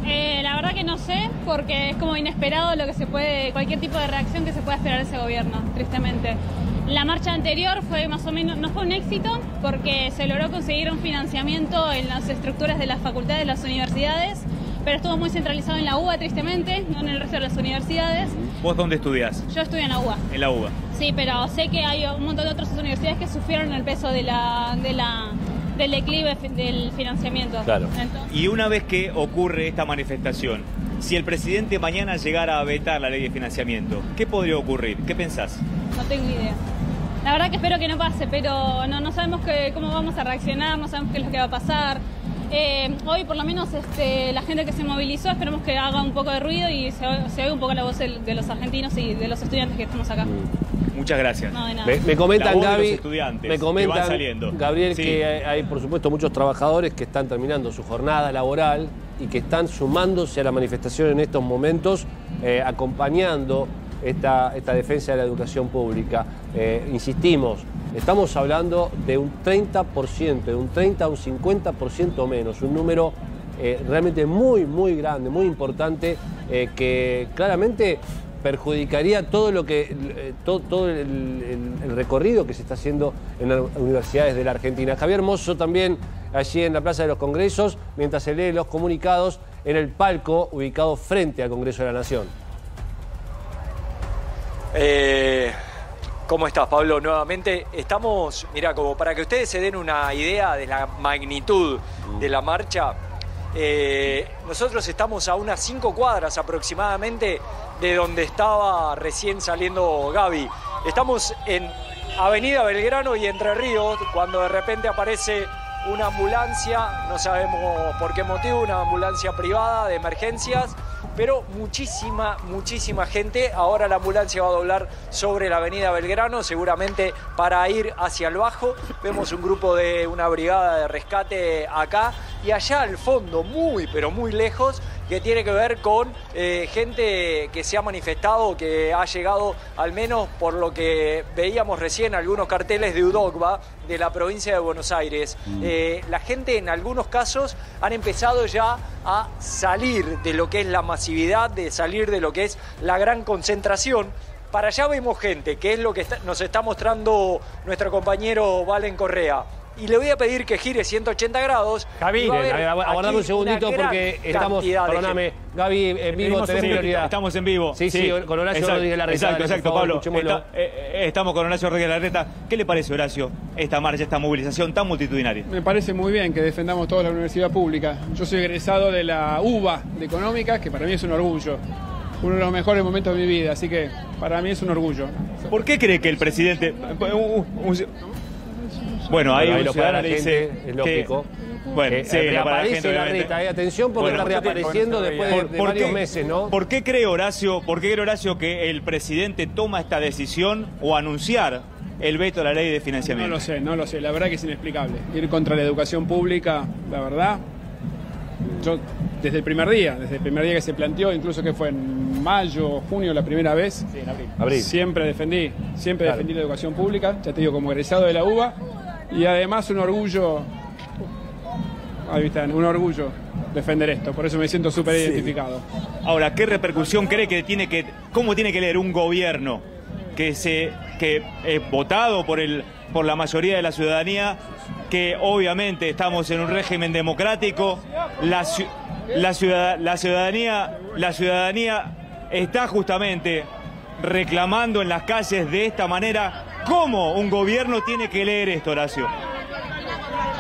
La verdad que no sé, porque es como inesperado cualquier tipo de reacción que se pueda esperar de ese gobierno, tristemente. La marcha anterior fue más o menos, no fue un éxito, porque se logró conseguir un financiamiento en las estructuras de las facultades, de las universidades, pero estuvo muy centralizado en la UBA, tristemente, no en el resto de las universidades. ¿Vos dónde estudiás? Yo estudio en la UBA. En la UBA. Sí, pero sé que hay un montón de otras universidades que sufrieron el peso del declive del financiamiento. Claro. Y una vez que ocurre esta manifestación, Si el presidente mañana llegara a vetar la ley de financiamiento, ¿qué podría ocurrir? ¿Qué pensás? No tengo idea. La verdad que espero que no pase, pero no sabemos cómo vamos a reaccionar, no sabemos qué es lo que va a pasar. Hoy por lo menos la gente que se movilizó, esperemos que haga un poco de ruido y se oiga un poco la voz de los argentinos y de los estudiantes que estamos acá. Muchas gracias. No, de nada. Me comentan, Gaby, me comentan, Gabriel, sí, que hay por supuesto muchos trabajadores que están terminando su jornada laboral y que están sumándose a la manifestación en estos momentos, acompañando esta defensa de la educación pública. Insistimos, estamos hablando de un 30%, de un 30 a un 50% menos, un número realmente muy, muy grande, muy importante, que claramente perjudicaría todo el recorrido que se está haciendo en las universidades de la Argentina. Javier Mozo también allí en la Plaza de los Congresos, mientras se lee los comunicados en el palco ubicado frente al Congreso de la Nación. ¿Cómo estás, Pablo? Nuevamente estamos, mira, como para que ustedes se den una idea de la magnitud de la marcha, nosotros estamos a unas 5 cuadras aproximadamente de donde estaba recién saliendo Gaby. Estamos en Avenida Belgrano y Entre Ríos, cuando de repente aparece una ambulancia, no sabemos por qué motivo, una ambulancia privada de emergencias, pero muchísima gente. Ahora la ambulancia va a doblar sobre la Avenida Belgrano, seguramente para ir hacia el Bajo. Vemos un grupo de una brigada de rescate acá y allá al fondo, pero muy lejos, que tiene que ver con gente que se ha manifestado, que ha llegado, al menos por lo que veíamos recién, algunos carteles de UDOCBA, de la provincia de Buenos Aires. La gente en algunos casos han empezado ya a salir de lo que es la masividad, de salir de lo que es la gran concentración. Para allá vemos gente, que es lo que nos está mostrando nuestro compañero Valen Correa. Y le voy a pedir que gire 180 grados. Gaby, aguardame un segundito porque estamos, perdóname, Gaby, en vivo, tenés prioridad. Estamos en vivo. Sí, con Horacio Rodríguez Larreta. Exacto, Pablo. Estamos con Horacio Rodríguez Larreta. ¿Qué le parece, Horacio, esta marcha, esta movilización tan multitudinaria? Me parece muy bien que defendamos toda la universidad pública. Yo soy egresado de la UBA de Económicas, que para mí es un orgullo. Uno de los mejores momentos de mi vida, así que para mí es un orgullo. ¿Por qué cree que el presidente... Bueno, ahí un ciudadano le dice es lógico. Bueno, sí, reaparece Larreta, atención porque está reapareciendo después de varios meses, ¿no? ¿Por qué cree Horacio que el presidente toma esta decisión o anunciar el veto a la ley de financiamiento? No lo sé, la verdad que es inexplicable. Ir contra la educación pública, la verdad, yo desde el primer día que se planteó, incluso que fue en mayo o junio la primera vez, sí, en abril. Siempre defendí la educación pública, ya te digo, como egresado de la UBA, y además un orgullo, ahí están, un orgullo defender esto, por eso me siento súper identificado. Ahora, ¿qué repercusión cree que cómo tiene que leer un gobierno que es votado por la mayoría de la ciudadanía, que obviamente estamos en un régimen democrático, la ciudadanía está justamente reclamando en las calles de esta manera? ¿Cómo un gobierno tiene que leer esto, Horacio?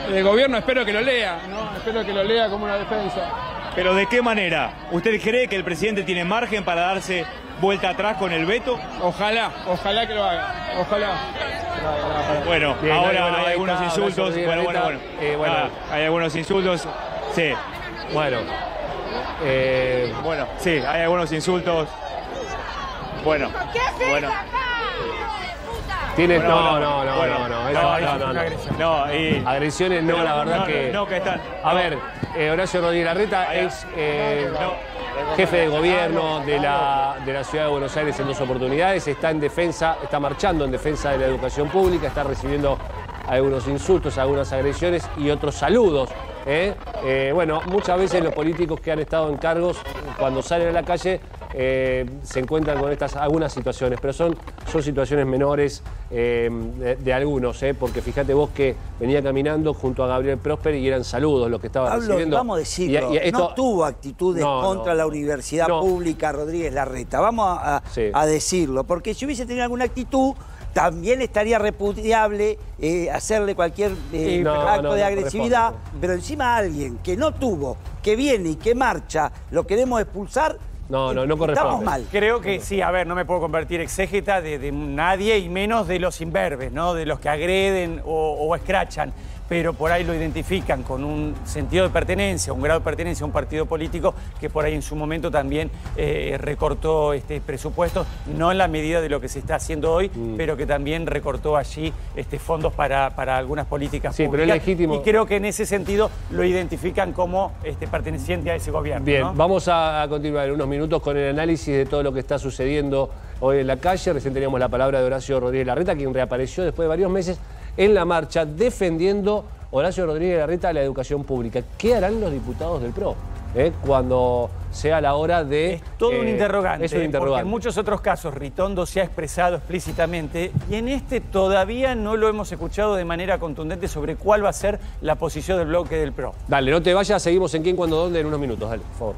El gobierno espero que lo lea, ¿no? Espero que lo lea como una defensa. ¿Pero de qué manera? ¿Usted cree que el presidente tiene margen para darse vuelta atrás con el veto? Ojalá que lo haga, ojalá. Bueno, bien, ahora hay algunos insultos. Hay algunos insultos. Sí. Bueno, sí, hay algunos insultos. Bueno. Tienes, no. Agresiones no, la verdad que... No, que están... A ver, Horacio Rodríguez Larreta es jefe de gobierno de la ciudad de Buenos Aires en 2 oportunidades, está marchando en defensa de la educación pública, está recibiendo algunos insultos, algunas agresiones y otros saludos. Bueno, muchas veces los políticos que han estado en cargos, cuando salen a la calle, se encuentran con algunas situaciones, pero son situaciones menores de algunos, porque fíjate vos que venía caminando junto a Gabriel Prosper y eran saludos los que estaba recibiendo. Vamos a decirlo, no tuvo actitudes contra la universidad pública Rodríguez Larreta, vamos a decirlo, porque si hubiese tenido alguna actitud, También estaría repudiable hacerle cualquier acto de agresividad, pero encima alguien que no tuvo, que viene y que marcha, lo queremos expulsar. No corresponde. Estamos mal. Creo que sí, a ver, no me puedo convertir exégeta de nadie y menos de los imberbes, ¿no? De los que agreden o escrachan, pero por ahí lo identifican con un sentido de pertenencia, un grado de pertenencia a un partido político que por ahí en su momento también recortó presupuestos, no en la medida de lo que se está haciendo hoy, pero que también recortó allí fondos para algunas políticas públicas. Pero es legítimo. Y creo que en ese sentido lo identifican como perteneciente a ese gobierno. Bien, ¿no? vamos a continuar en unos minutos con el análisis de todo lo que está sucediendo hoy en la calle. Recién teníamos la palabra de Horacio Rodríguez Larreta, quien reapareció después de varios meses en la marcha defendiendo, Horacio Rodríguez Larreta, la educación pública. ¿Qué harán los diputados del PRO cuando sea la hora de...? Es todo un interrogante, es un interrogante. Porque en muchos otros casos Ritondo se ha expresado explícitamente y en todavía no lo hemos escuchado de manera contundente sobre cuál va a ser la posición del bloque del PRO. Dale, no te vayas, seguimos en quién, cuándo, dónde en unos minutos. Dale, por favor.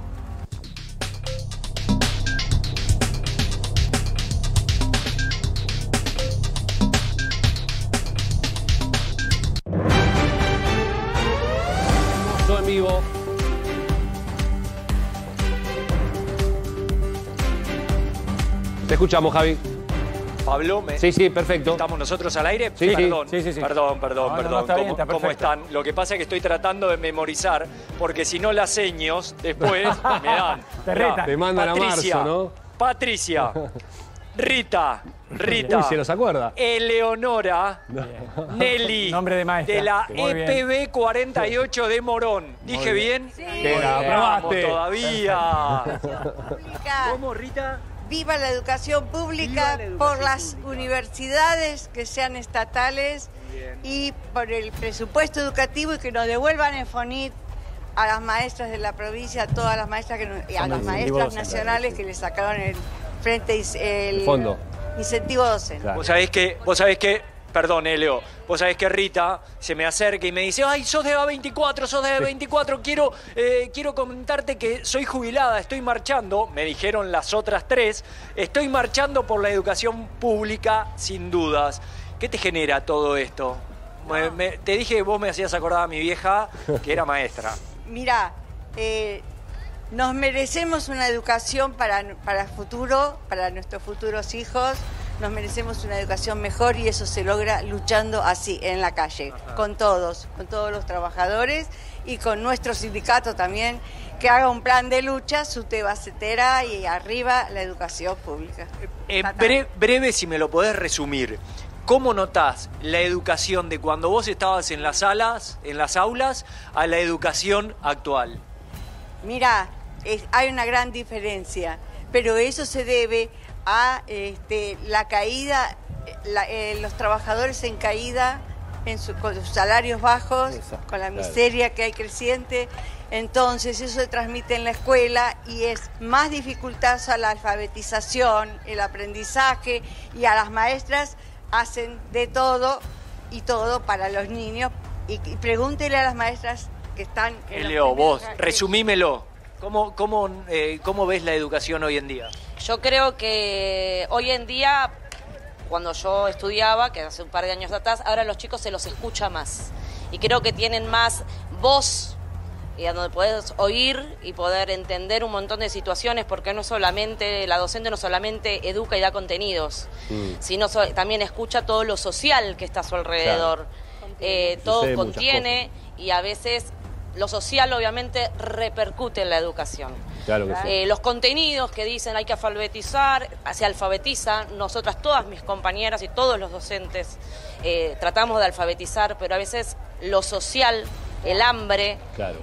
En vivo. Te escuchamos, Javi. Pablo, Sí, perfecto. ¿Estamos nosotros al aire? Sí. Perdón, Sí. perdón. No, está bien, está ¿Cómo perfecto. están? Lo que pasa es que estoy tratando de memorizar, porque si no las seños después me dan. Te retan. Te mandan Patricia, a marzo, ¿no? Patricia, Rita, Uy, se los acuerda. Eleonora, Nelly, Nombre de maestra. de la Muy bien. EPB 48 de Morón. ¿Dije bien? Sí. Que la Vamos aprobaste. todavía. ¿Cómo, Rita? Viva la educación pública por las universidades que sean estatales y por el presupuesto educativo y que nos devuelvan el FONIT a las maestras de la provincia, a todas las maestras y a las maestras nacionales que le sacaron el frente el fondo. Incentivo docente. Claro. Vos sabés que, perdón, Leo, vos sabés que Rita se me acerca y me dice, ay, sos de A24, quiero comentarte que soy jubilada, estoy marchando, me dijeron las otras tres, estoy marchando por la educación pública sin dudas. ¿Qué te genera todo esto? Te dije que vos me hacías acordar a mi vieja, que era maestra. Mirá, nos merecemos una educación para el futuro, para nuestros futuros hijos. Nos merecemos una educación mejor y eso se logra luchando así, en la calle, con todos los trabajadores y con nuestro sindicato también, que haga un plan de lucha, SUTEBACETERA y arriba la educación pública. Breve, si me lo podés resumir. ¿Cómo notás la educación de cuando vos estabas en las aulas, a la educación actual? Mirá, hay una gran diferencia, pero eso se debe a la caída, los trabajadores en caída, con sus salarios bajos, con la miseria que hay creciente. Entonces eso se transmite en la escuela y es más dificultosa la alfabetización, el aprendizaje, y a las maestras hacen de todo y todo para los niños. Y pregúntele a las maestras que están en Leo, vos, resumímelo. ¿Cómo ves la educación hoy en día? Yo creo que hoy en día, cuando yo estudiaba, que hace un par de años atrás, ahora a los chicos se los escucha más. Y creo que tienen más voz, y a donde puedes oír y poder entender un montón de situaciones, porque la docente no solamente educa y da contenidos, sino también escucha todo lo social que está a su alrededor. Todo contiene y a veces lo social obviamente repercute en la educación. Claro que sí. Los contenidos que dicen hay que alfabetizar, se alfabetizan. Nosotras, todas mis compañeras y todos los docentes tratamos de alfabetizar, pero a veces lo social, el hambre,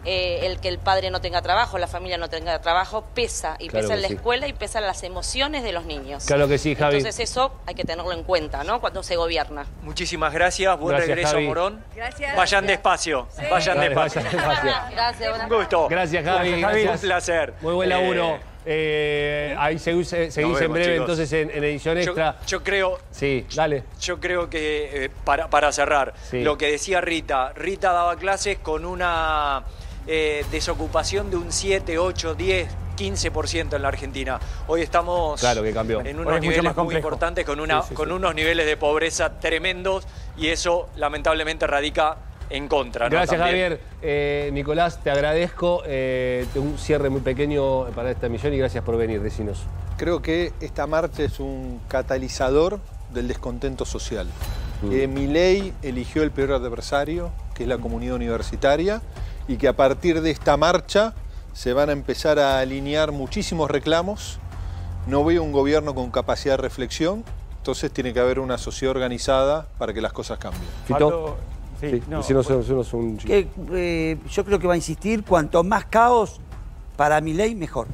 el que el padre no tenga trabajo, la familia no tenga trabajo, pesa. Y pesa en la escuela y pesa en las emociones de los niños. Claro que sí, Javi. Entonces eso hay que tenerlo en cuenta, ¿no? Cuando se gobierna. Muchísimas gracias. Buen regreso, Javi. a Morón. Gracias. Vayan despacio. Sí. Vayan despacio. Gracias. Un gusto. Gracias, Javi. Un placer. Muy buen laburo. Ahí seguís vemos, en breve, chicos. entonces en edición extra. Yo creo... Sí, dale. Yo creo que, para cerrar, lo que decía Rita daba clases con una desocupación de un 7, 8, 10, 15% en la Argentina. Hoy estamos claro que cambió. en unos niveles muy importantes, con unos niveles de pobreza tremendos, y eso lamentablemente radica en contra. Gracias, ¿no? Javier. Nicolás, te agradezco. Un cierre muy pequeño para esta emisión y gracias por venir, decinos. Creo que esta marcha es un catalizador del descontento social. Milei eligió el peor adversario, que es la comunidad universitaria, y que a partir de esta marcha se van a empezar a alinear muchísimos reclamos. No veo un gobierno con capacidad de reflexión, entonces tiene que haber una sociedad organizada para que las cosas cambien. Fito. Sí, no, yo creo que va a insistir, cuanto más caos para Milei, mejor.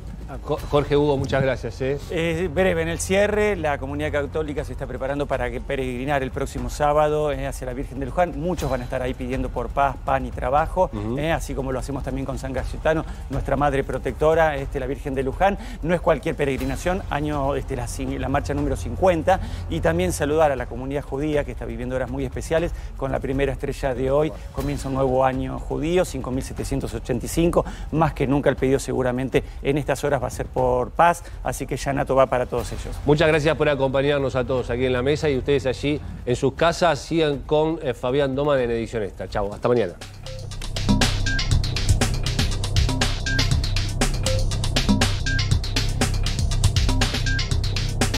Jorge Hugo, muchas gracias. Breve, en el cierre, la comunidad católica se está preparando para peregrinar el próximo sábado hacia la Virgen de Luján. Muchos van a estar ahí pidiendo por paz, pan y trabajo, así como lo hacemos también con San Cayetano, nuestra madre protectora, la Virgen de Luján. No es cualquier peregrinación, la marcha número 50, y también saludar a la comunidad judía que está viviendo horas muy especiales. Con la primera estrella de hoy comienza un nuevo año judío, 5.785, más que nunca el pedido seguramente en estas horas va a ser por paz, así que Yanato va para todos ellos. Muchas gracias por acompañarnos a todos aquí en la mesa, y ustedes allí en sus casas sigan con Fabián Doman en Edición Esta. Chau, hasta mañana.